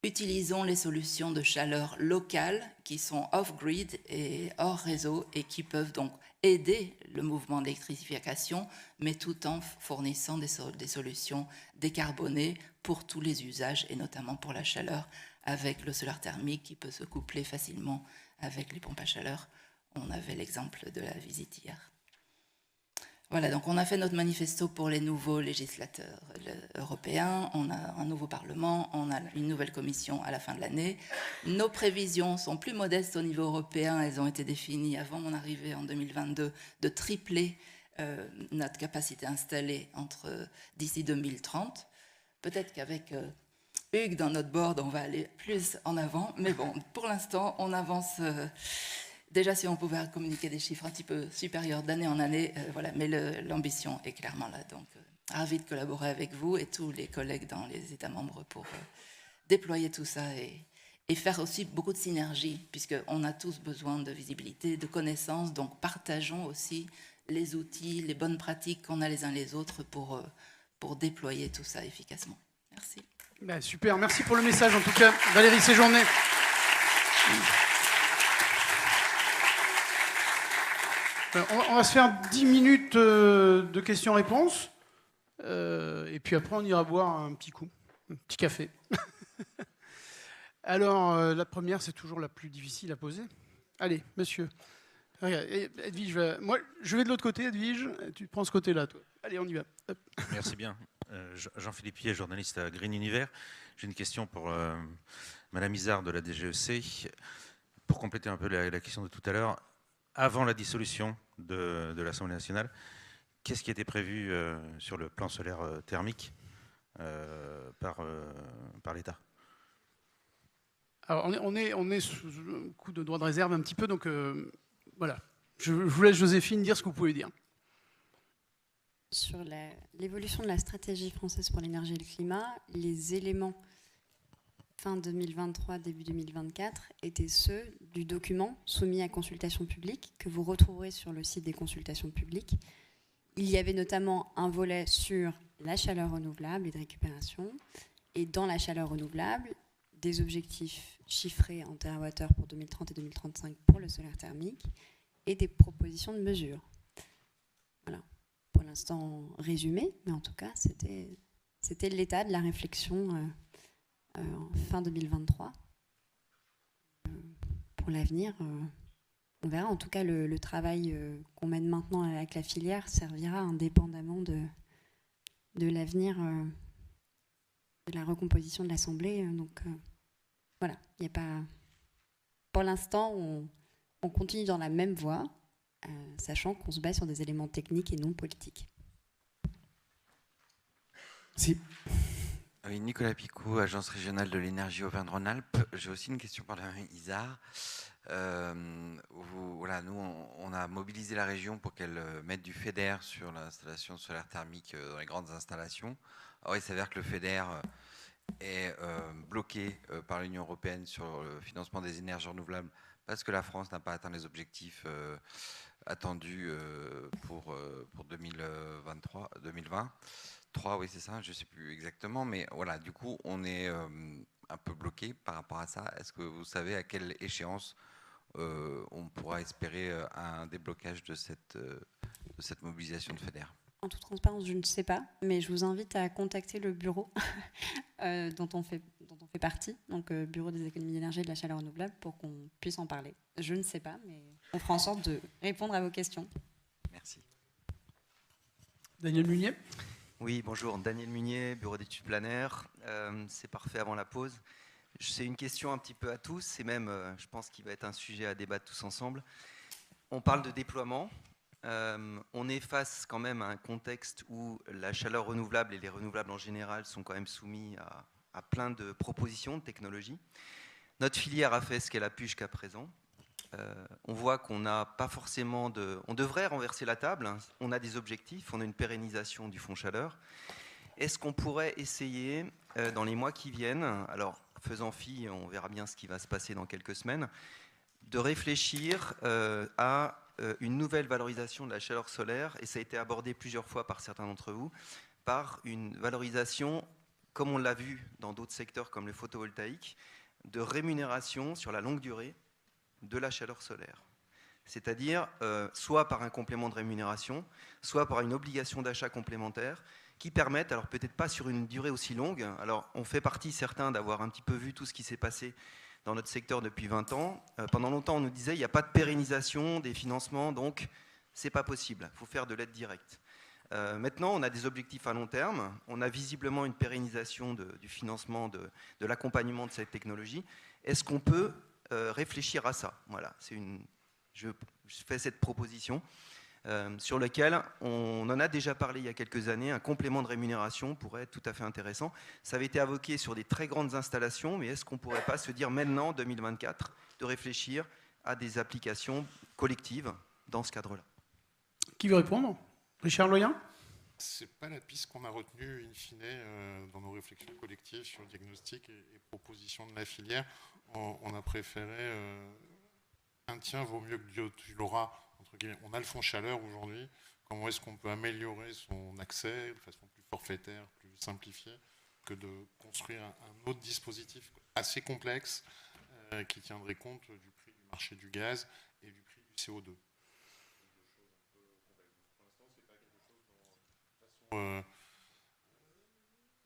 utilisons les solutions de chaleur locales qui sont off-grid et hors réseau et qui peuvent donc aider le mouvement d'électrification, mais tout en fournissant des solutions décarbonées pour tous les usages et notamment pour la chaleur avec le solaire thermique qui peut se coupler facilement avec les pompes à chaleur. On avait l'exemple de la visite hier. Voilà, donc on a fait notre manifesto pour les nouveaux législateurs européens, on a un nouveau Parlement, on a une nouvelle commission à la fin de l'année. Nos prévisions sont plus modestes au niveau européen, elles ont été définies avant mon arrivée en 2022 de tripler notre capacité installée d'ici 2030. Peut-être qu'avec Hugues dans notre board, on va aller plus en avant, mais bon, pour l'instant, on avance... Déjà, si on pouvait communiquer des chiffres un petit peu supérieurs d'année en année, voilà, mais l'ambition est clairement là. Donc, ravi de collaborer avec vous et tous les collègues dans les États membres pour déployer tout ça et faire aussi beaucoup de synergie, puisqu'on a tous besoin de visibilité, de connaissances. Donc, partageons aussi les outils, les bonnes pratiques qu'on a les uns les autres pour déployer tout ça efficacement. Merci. Ben, super, merci pour le message en tout cas, Valérie Séjourné. On va se faire 10 minutes de questions-réponses. Et puis après, on ira boire un petit coup, un petit café. Alors, la première, c'est toujours la plus difficile à poser. Allez, monsieur. Regarde, Edwige, moi, je vais de l'autre côté, Edwige. Tu prends ce côté-là, toi. Allez, on y va. Merci bien. Jean-Philippe Pied, journaliste à Green Univers. J'ai une question pour Madame Izard de la DGEC. Pour compléter un peu la question de tout à l'heure, avant la dissolution de l'Assemblée nationale, qu'est-ce qui était prévu sur le plan solaire thermique par l'État? Alors, on est sous un coup de droit de réserve un petit peu, donc voilà. Je vous laisse, Joséphine, dire ce que vous pouvez dire. Sur l'évolution de la stratégie française pour l'énergie et le climat, les éléments fin 2023, début 2024 étaient ceux du document soumis à consultation publique que vous retrouverez sur le site des consultations publiques. Il y avait notamment un volet sur la chaleur renouvelable et de récupération, et dans la chaleur renouvelable, des objectifs chiffrés en TWh pour 2030 et 2035 pour le solaire thermique, et des propositions de mesures. Voilà, pour l'instant résumé, mais en tout cas, c'était l'état de la réflexion en fin 2023. Pour l'avenir, on verra. En tout cas, le travail qu'on mène maintenant avec la filière servira indépendamment de l'avenir de la recomposition de l'Assemblée. Donc voilà, il n'y a pas... Pour l'instant, on continue dans la même voie, sachant qu'on se base sur des éléments techniques et non politiques. Si. Oui, Nicolas Picot, Agence régionale de l'énergie Auvergne-Rhône-Alpes. J'ai aussi une question pour la Isard. Voilà, nous, on a mobilisé la région pour qu'elle mette du FEDER sur l'installation solaire thermique dans les grandes installations. Or, il s'avère que le FEDER est bloqué par l'Union européenne sur le financement des énergies renouvelables parce que la France n'a pas atteint les objectifs attendus pour 2023, 2020. 3, oui, c'est ça, je ne sais plus exactement, mais voilà, du coup, on est un peu bloqué par rapport à ça. Est-ce que vous savez à quelle échéance on pourra espérer un déblocage de cette mobilisation de FEDER? En toute transparence, je ne sais pas, mais je vous invite à contacter le bureau dont on fait partie, donc Bureau des économies d'énergie et de la chaleur renouvelable, pour qu'on puisse en parler. Je ne sais pas, mais on fera en sorte de répondre à vos questions. Merci. Daniel Munier. Oui, bonjour, Daniel Munier, Bureau d'études planaires. C'est parfait avant la pause. C'est une question un petit peu à tous, et même, je pense qu'il va être un sujet à débattre tous ensemble. On parle de déploiement. On est face quand même à un contexte où la chaleur renouvelable et les renouvelables en général sont quand même soumis à plein de propositions, de technologies. Notre filière a fait ce qu'elle a pu jusqu'à présent. On voit qu'on n'a pas forcément de... On devrait renverser la table, hein. On a des objectifs, on a une pérennisation du fonds chaleur. Est-ce qu'on pourrait essayer, dans les mois qui viennent, alors faisant fi, on verra bien ce qui va se passer dans quelques semaines, de réfléchir à une nouvelle valorisation de la chaleur solaire, et ça a été abordé plusieurs fois par certains d'entre vous, par une valorisation, comme on l'a vu dans d'autres secteurs comme le photovoltaïque, de rémunération sur la longue durée de la chaleur solaire. C'est-à-dire soit par un complément de rémunération, soit par une obligation d'achat complémentaire qui permettent, alors peut-être pas sur une durée aussi longue, alors on fait partie certains d'avoir un petit peu vu tout ce qui s'est passé dans notre secteur depuis 20 ans. Pendant longtemps on nous disait il n'y a pas de pérennisation des financements, donc c'est pas possible, il faut faire de l'aide directe. Maintenant on a des objectifs à long terme, on a visiblement une pérennisation du financement de l'accompagnement de cette technologie. Est-ce qu'on peut réfléchir à ça? Voilà, je fais cette proposition sur laquelle on en a déjà parlé il y a quelques années. Un complément de rémunération pourrait être tout à fait intéressant. Ça avait été évoqué sur des très grandes installations, mais est-ce qu'on ne pourrait pas se dire maintenant, 2024, de réfléchir à des applications collectives dans ce cadre-là? Qui veut répondre? Richard Loyen? Ce n'est pas la piste qu'on a retenue, in fine, dans nos réflexions collectives sur le diagnostic et propositions de la filière. On a préféré un tien vaut mieux que tu l'auras, entre guillemets. On a le fonds chaleur aujourd'hui. Comment est-ce qu'on peut améliorer son accès de façon plus forfaitaire, plus simplifiée, que de construire un autre dispositif assez complexe qui tiendrait compte du prix du marché du gaz et du prix du CO2.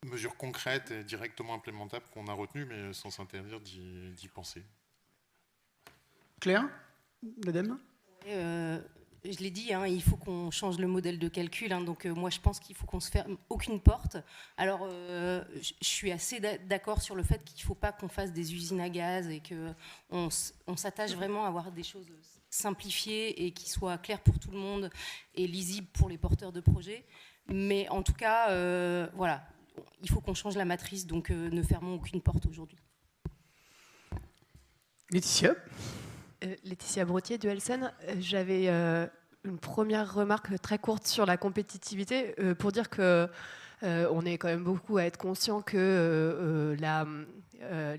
Mesures concrètes et directement implémentables qu'on a retenues, mais sans s'interdire d'y penser. Claire, l'ADEME? je l'ai dit, il faut qu'on change le modèle de calcul. Donc moi, je pense qu'il faut qu'on se ferme aucune porte. Alors, je suis assez d'accord sur le fait qu'il ne faut pas qu'on fasse des usines à gaz et qu'on s'attache vraiment à avoir des choses simplifiées et qui soient claires pour tout le monde et lisibles pour les porteurs de projets. Mais en tout cas, voilà, il faut qu'on change la matrice. Donc, ne fermons aucune porte aujourd'hui. Laetitia. Laetitia Brottier de Helsen. J'avais une première remarque très courte sur la compétitivité pour dire que on est quand même beaucoup à être conscient que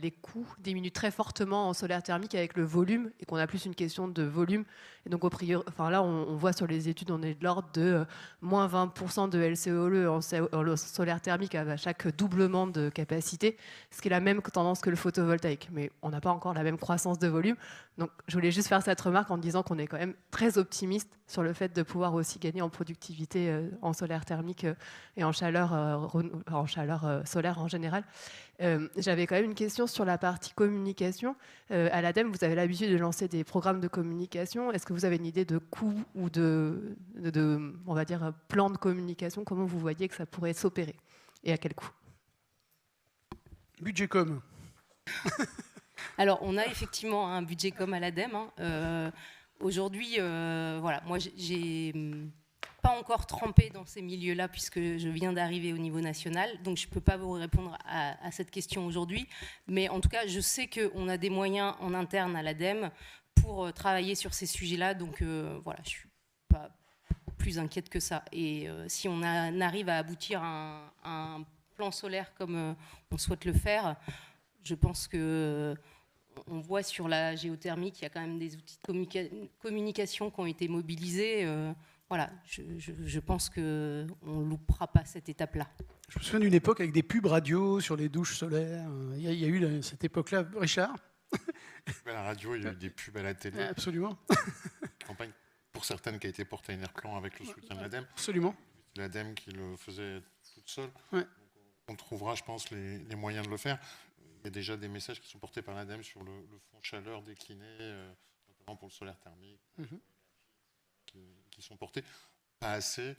les coûts diminuent très fortement en solaire thermique avec le volume et qu'on a plus une question de volume. Et donc, là, on voit sur les études, on est de l'ordre de moins 20% de LCOE en solaire thermique à chaque doublement de capacité, ce qui est la même tendance que le photovoltaïque. Mais on n'a pas encore la même croissance de volume. Donc, je voulais juste faire cette remarque en disant qu'on est quand même très optimiste sur le fait de pouvoir aussi gagner en productivité en solaire thermique et en chaleur solaire en général. J'avais quand même une question sur la partie communication. À l'ADEME, vous avez l'habitude de lancer des programmes de communication. Est-ce que vous avez une idée de coût ou de on va dire, plan de communication? Comment vous voyez que ça pourrait s'opérer et à quel coût? Budget com. Alors, on a effectivement un budget com à l'ADEME. Aujourd'hui, voilà, moi, j'ai pas encore trempé dans ces milieux-là puisque je viens d'arriver au niveau national, donc je ne peux pas vous répondre à cette question aujourd'hui. Mais en tout cas, je sais qu'on a des moyens en interne à l'ADEME pour travailler sur ces sujets-là. Donc voilà, je ne suis pas plus inquiète que ça. Et si on arrive à aboutir à un plan solaire comme on souhaite le faire, je pense que on voit sur la géothermie qu'il y a quand même des outils de communication qui ont été mobilisés. Voilà, je pense qu'on ne loupera pas cette étape-là. Je me souviens d'une époque avec des pubs radio sur les douches solaires. Il y a eu cette époque-là. Richard? À la radio, il y a eu des pubs à la télé. Absolument. Campagne, pour certaines, qui a été portée à Enerplan avec le soutien de l'ADEME. Absolument. C'est l'ADEME qui le faisait toute seule. Ouais. On trouvera, je pense, les moyens de le faire. Il y a déjà des messages qui sont portés par l'ADEME sur le fonds chaleur décliné, notamment pour le solaire thermique, qui sont portés. Pas assez.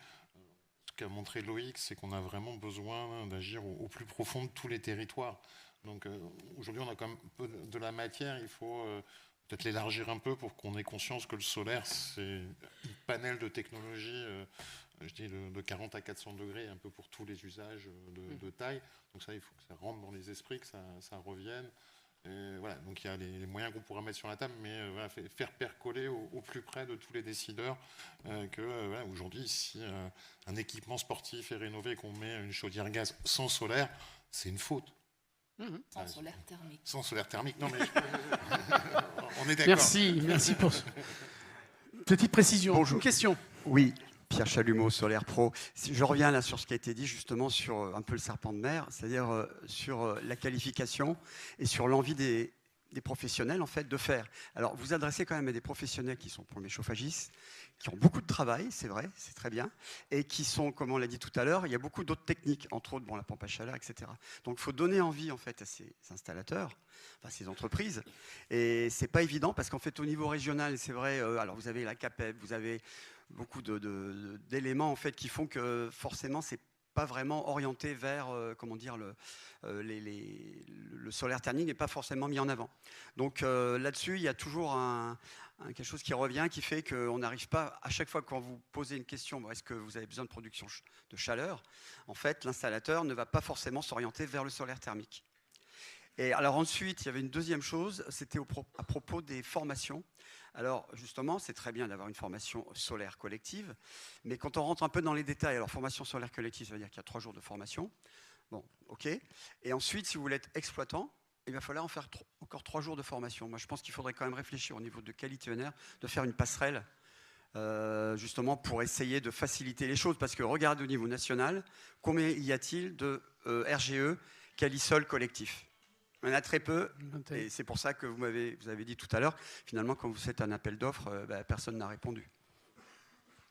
Ce qu'a montré Loïc, c'est qu'on a vraiment besoin d'agir au plus profond de tous les territoires. Donc aujourd'hui, on a quand même un peu de la matière. Il faut peut-être l'élargir un peu pour qu'on ait conscience que le solaire, c'est un panel de technologies, je dis de 40 à 400 degrés, un peu pour tous les usages de taille. Donc ça, il faut que ça rentre dans les esprits, que ça revienne. Et voilà, donc il y a les moyens qu'on pourra mettre sur la table, mais voilà, faire percoler au plus près de tous les décideurs que voilà, aujourd'hui, si un équipement sportif est rénové et qu'on met une chaudière gaz sans solaire, c'est une faute. Sans solaire thermique. Sans solaire thermique, non mais on est d'accord. Merci pour ça. Petite précision. Bonjour. Une question. Oui, Pierre Chalumeau, Solaire Pro. Je reviens là sur ce qui a été dit justement sur un peu le serpent de mer, c'est-à-dire sur la qualification et sur l'envie des professionnels en fait de faire. Alors vous adressez quand même à des professionnels qui sont premiers chauffagistes, qui ont beaucoup de travail, c'est vrai, c'est très bien, et qui sont, comme on l'a dit tout à l'heure, il y a beaucoup d'autres techniques, entre autres la pompe à chaleur, etc. Donc il faut donner envie en fait à ces installateurs, enfin ces entreprises, et c'est pas évident parce qu'en fait au niveau régional, c'est vrai, alors vous avez la CAPEB, vous avez beaucoup d'éléments en fait qui font que forcément c'est pas vraiment orienté vers comment dire le solaire thermique n'est pas forcément mis en avant. Donc là-dessus, il y a toujours quelque chose qui revient, qui fait qu'on n'arrive pas, à chaque fois quand vous posez une question, est-ce que vous avez besoin de production de chaleur, en fait, l'installateur ne va pas forcément s'orienter vers le solaire thermique. Et alors ensuite, il y avait une deuxième chose, c'était à propos des formations. Alors justement, c'est très bien d'avoir une formation solaire collective, mais quand on rentre un peu dans les détails, alors formation solaire collective, ça veut dire qu'il y a 3 jours de formation. Bon, ok. Et ensuite, si vous voulez être exploitant, il va falloir en faire encore 3 jours de formation. Moi, je pense qu'il faudrait quand même réfléchir au niveau de qualité ENR, de faire une passerelle, justement pour essayer de faciliter les choses. Parce que regardez au niveau national, combien y a-t-il de RGE quali-sol collectif? Il y en a très peu, et c'est pour ça que vous avez dit tout à l'heure, finalement, quand vous faites un appel d'offres, personne n'a répondu.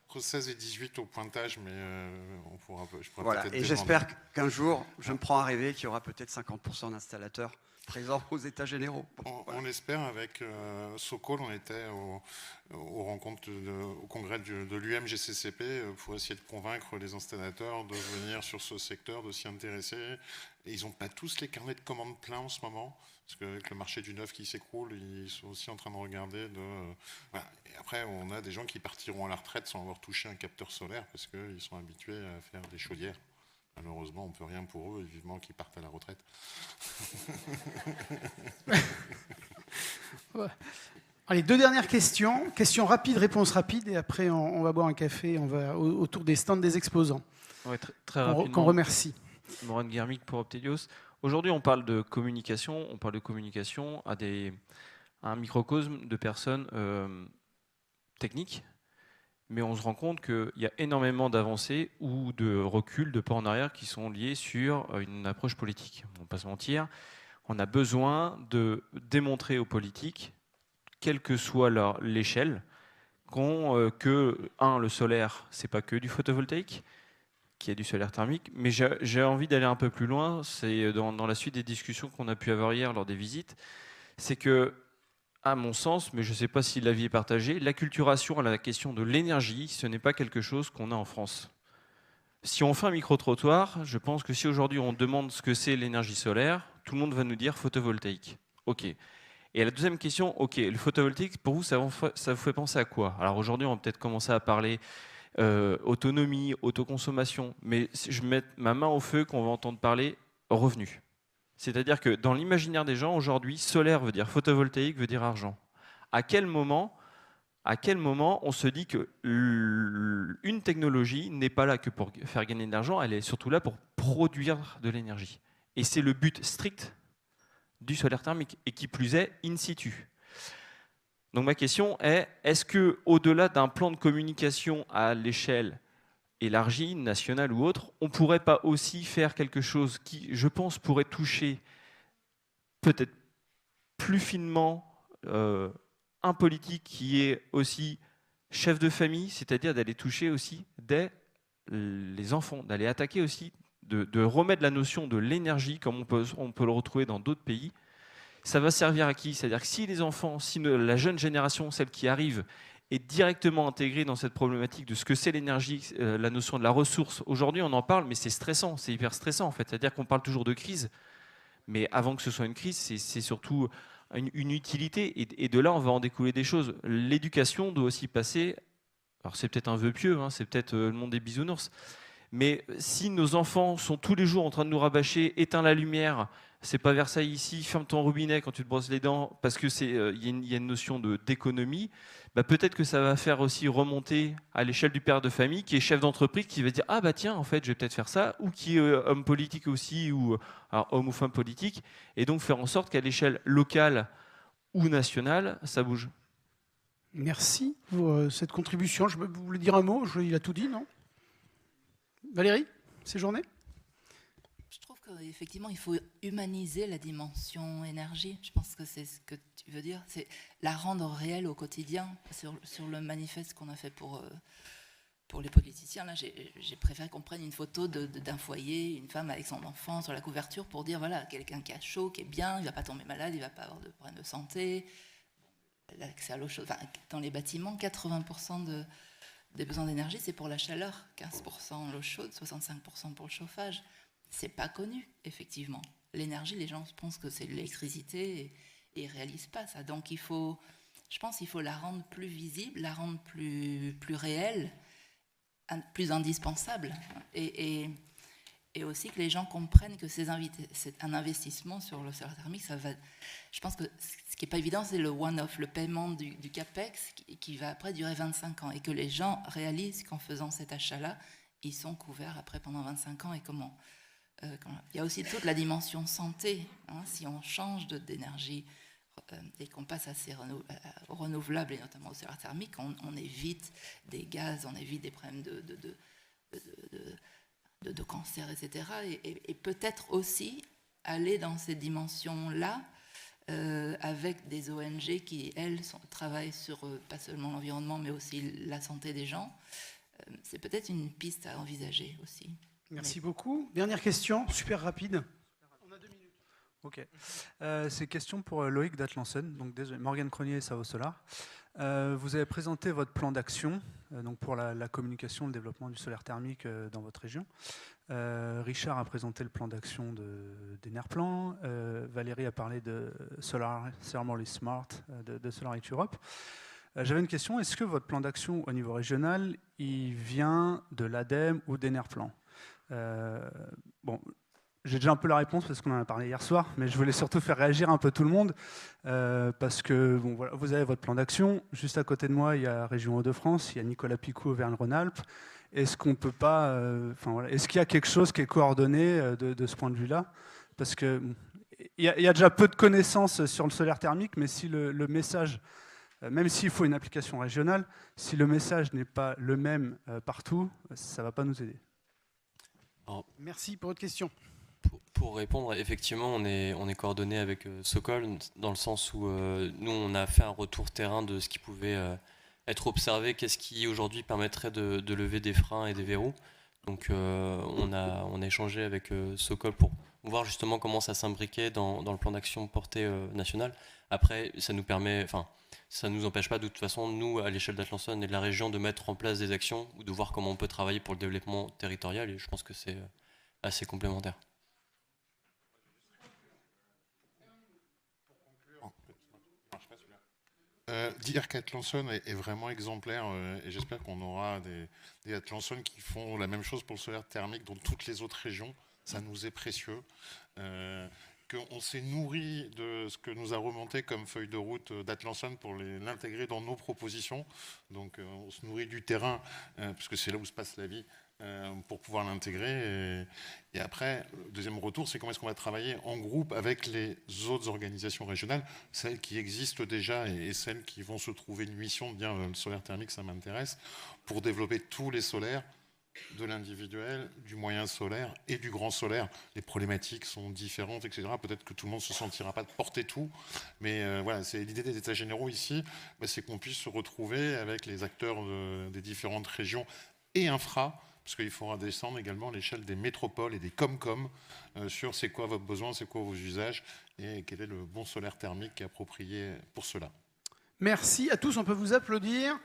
Entre 16 et 18 au pointage, mais je pourrais voilà. peut-être et j'espère qu'un jour, je me prends à rêver qu'il y aura peut-être 50% d'installateurs présent aux États généraux. On espère, avec Sokol, on était aux rencontres au congrès de l'UMGCCP pour essayer de convaincre les installateurs de venir sur ce secteur, de s'y intéresser. Et ils n'ont pas tous les carnets de commandes pleins en ce moment, parce qu'avec le marché du neuf qui s'écroule, ils sont aussi en train de regarder. Voilà. Et après, on a des gens qui partiront à la retraite sans avoir touché un capteur solaire, parce qu'ils sont habitués à faire des chaudières. Malheureusement, on ne peut rien pour eux, et vivement qu'ils partent à la retraite. Ouais. Allez, 2 dernières questions. Questions rapides, réponses rapides, et après on va boire un café, on va autour des stands des exposants. Ouais, très rapidement. Qu'on remercie. Moran Guermic pour Optelios. Aujourd'hui, on parle de communication. On parle de communication à un microcosme de personnes techniques. Mais on se rend compte qu'il y a énormément d'avancées ou de reculs, de pas en arrière, qui sont liés sur une approche politique. On ne va pas se mentir. On a besoin de démontrer aux politiques, quelle que soit l'échelle, que, le solaire, c'est pas que du photovoltaïque, qu'il y a du solaire thermique, mais j'ai envie d'aller un peu plus loin. C'est dans la suite des discussions qu'on a pu avoir hier lors des visites, c'est que, à mon sens, mais je ne sais pas si l'avis est partagé, l'acculturation à la question de l'énergie, ce n'est pas quelque chose qu'on a en France. Si on fait un micro-trottoir, je pense que si aujourd'hui on demande ce que c'est l'énergie solaire, tout le monde va nous dire photovoltaïque. OK. Et la deuxième question, OK, le photovoltaïque, pour vous, ça vous fait penser à quoi? Alors aujourd'hui, on va peut-être commencer à parler autonomie, autoconsommation, mais je mets ma main au feu qu'on va entendre parler revenus. C'est-à-dire que dans l'imaginaire des gens, aujourd'hui, solaire veut dire photovoltaïque, veut dire argent. À quel moment on se dit qu'une technologie n'est pas là que pour faire gagner de l'argent, elle est surtout là pour produire de l'énergie. Et c'est le but strict du solaire thermique, et qui plus est, in situ. Donc ma question est, est-ce qu'au-delà d'un plan de communication à l'échelle élargie, nationale ou autre, on ne pourrait pas aussi faire quelque chose qui, je pense, pourrait toucher peut-être plus finement un politique qui est aussi chef de famille, c'est-à-dire d'aller toucher aussi dès les enfants, d'aller attaquer aussi, de remettre la notion de l'énergie comme on peut le retrouver dans d'autres pays. Ça va servir à qui? C'est-à-dire que si les enfants, si la jeune génération, celle qui arrive, est directement intégrée dans cette problématique de ce que c'est l'énergie, la notion de la ressource. Aujourd'hui, on en parle, mais c'est stressant, c'est hyper stressant en fait. C'est-à-dire qu'on parle toujours de crise, mais avant que ce soit une crise, c'est surtout une utilité. Et de là, on va en découler des choses. L'éducation doit aussi passer, alors c'est peut-être un vœu pieux, c'est peut-être le monde des bisounours, mais si nos enfants sont tous les jours en train de nous rabâcher, éteins la lumière, c'est pas Versailles ici, ferme ton robinet quand tu te brosses les dents, parce que il y a une notion d'économie, peut-être que ça va faire aussi remonter à l'échelle du père de famille qui est chef d'entreprise, qui va dire ah bah tiens en fait je vais peut-être faire ça, ou qui est homme politique aussi, ou alors, homme ou femme politique, et donc faire en sorte qu'à l'échelle locale ou nationale ça bouge. Merci pour cette contribution. Vous voulez dire un mot? Il a tout dit, non? Valérie, Séjourné? Je trouve qu'effectivement, il faut humaniser la dimension énergie. Je pense que c'est ce que tu veux dire. C'est la rendre réelle au quotidien. Sur le manifeste qu'on a fait pour les politiciens, là, j'ai préféré qu'on prenne une photo d'un foyer, une femme avec son enfant sur la couverture pour dire, voilà, quelqu'un qui a chaud, qui est bien, il ne va pas tomber malade, il ne va pas avoir de problème de santé. L'accès à l'eau chaude. Enfin, dans les bâtiments, 80% des besoins d'énergie, c'est pour la chaleur, 15% l'eau chaude, 65% pour le chauffage. C'est pas connu, effectivement. L'énergie, les gens pensent que c'est de l'électricité et ils ne réalisent pas ça. Donc je pense qu'il faut la rendre plus visible, la rendre plus réelle, plus indispensable. Et aussi que les gens comprennent que c'est un investissement sur le solaire thermique. Je pense que ce qui n'est pas évident, c'est le one-off, le paiement du CAPEX qui va après durer 25 ans. Et que les gens réalisent qu'en faisant cet achat-là, ils sont couverts après pendant 25 ans. Et comment il y a aussi toute la dimension santé. Si on change d'énergie et qu'on passe à ces renouvelables, et notamment au solaire thermique, on évite des gaz, on évite des problèmes de cancer, etc. Et peut-être aussi aller dans ces dimensions-là avec des ONG qui, elles, travaillent sur pas seulement l'environnement, mais aussi la santé des gens. C'est peut-être une piste à envisager aussi. Merci beaucoup. Dernière question, super rapide. On a 2 minutes. Ok. C'est question pour Loïc d'Atlansen, donc désolé, Morgane Cronier, Savo Solar. Vous avez présenté votre plan d'action donc pour la communication, le développement du solaire thermique dans votre région. Richard a présenté le plan d'action d'Enerplan. Valérie a parlé de Solar Thermally Smart de SolarIT Europe. J'avais une question, est-ce que votre plan d'action au niveau régional, il vient de l'ADEME ou d'Enerplan? Bon, j'ai déjà un peu la réponse parce qu'on en a parlé hier soir, mais je voulais surtout faire réagir un peu tout le monde parce que bon, voilà, vous avez votre plan d'action. Juste à côté de moi, il y a Région Hauts-de-France, il y a Nicolas Picou, Auvergne-Rhône-Alpes. Est-ce qu'on peut pas, voilà, est-ce qu'il y a quelque chose qui est coordonné de ce point de vue-là? Parce que il y a déjà peu de connaissances sur le solaire thermique, mais si le message, même s'il faut une application régionale, si le message n'est pas le même partout, ça ne va pas nous aider. Alors, merci pour votre question. Pour répondre, effectivement, on est coordonné avec Sokol, dans le sens où nous, on a fait un retour terrain de ce qui pouvait être observé, qu'est-ce qui aujourd'hui permettrait de lever des freins et des verrous. Donc on a échangé avec Sokol pour voir justement comment ça s'imbriquait dans le plan d'action porté national. Après, ça nous permet, ça ne nous empêche pas de toute façon, nous, à l'échelle d'Atlanson et de la région, de mettre en place des actions ou de voir comment on peut travailler pour le développement territorial, et je pense que c'est assez complémentaire. Dire qu'Atlanson est vraiment exemplaire, et j'espère qu'on aura des Atlanson qui font la même chose pour le solaire thermique dans toutes les autres régions. Ça nous est précieux. Qu'on s'est nourri de ce que nous a remonté comme feuille de route d'Atlanson pour l'intégrer dans nos propositions. Donc on se nourrit du terrain, parce que c'est là où se passe la vie, pour pouvoir l'intégrer. Et après, le deuxième retour, c'est comment est-ce qu'on va travailler en groupe avec les autres organisations régionales, celles qui existent déjà et celles qui vont se trouver une mission de dire le solaire thermique, ça m'intéresse, pour développer tous les solaires, de l'individuel, du moyen solaire et du grand solaire. Les problématiques sont différentes, etc. Peut-être que tout le monde ne se sentira pas de porter tout, mais voilà, c'est l'idée des États généraux ici, c'est qu'on puisse se retrouver avec les acteurs des différentes régions et infra, parce qu'il faudra descendre également à l'échelle des métropoles et des Comcom sur c'est quoi votre besoin, c'est quoi vos usages et quel est le bon solaire thermique qui est approprié pour cela. Merci à tous, on peut vous applaudir.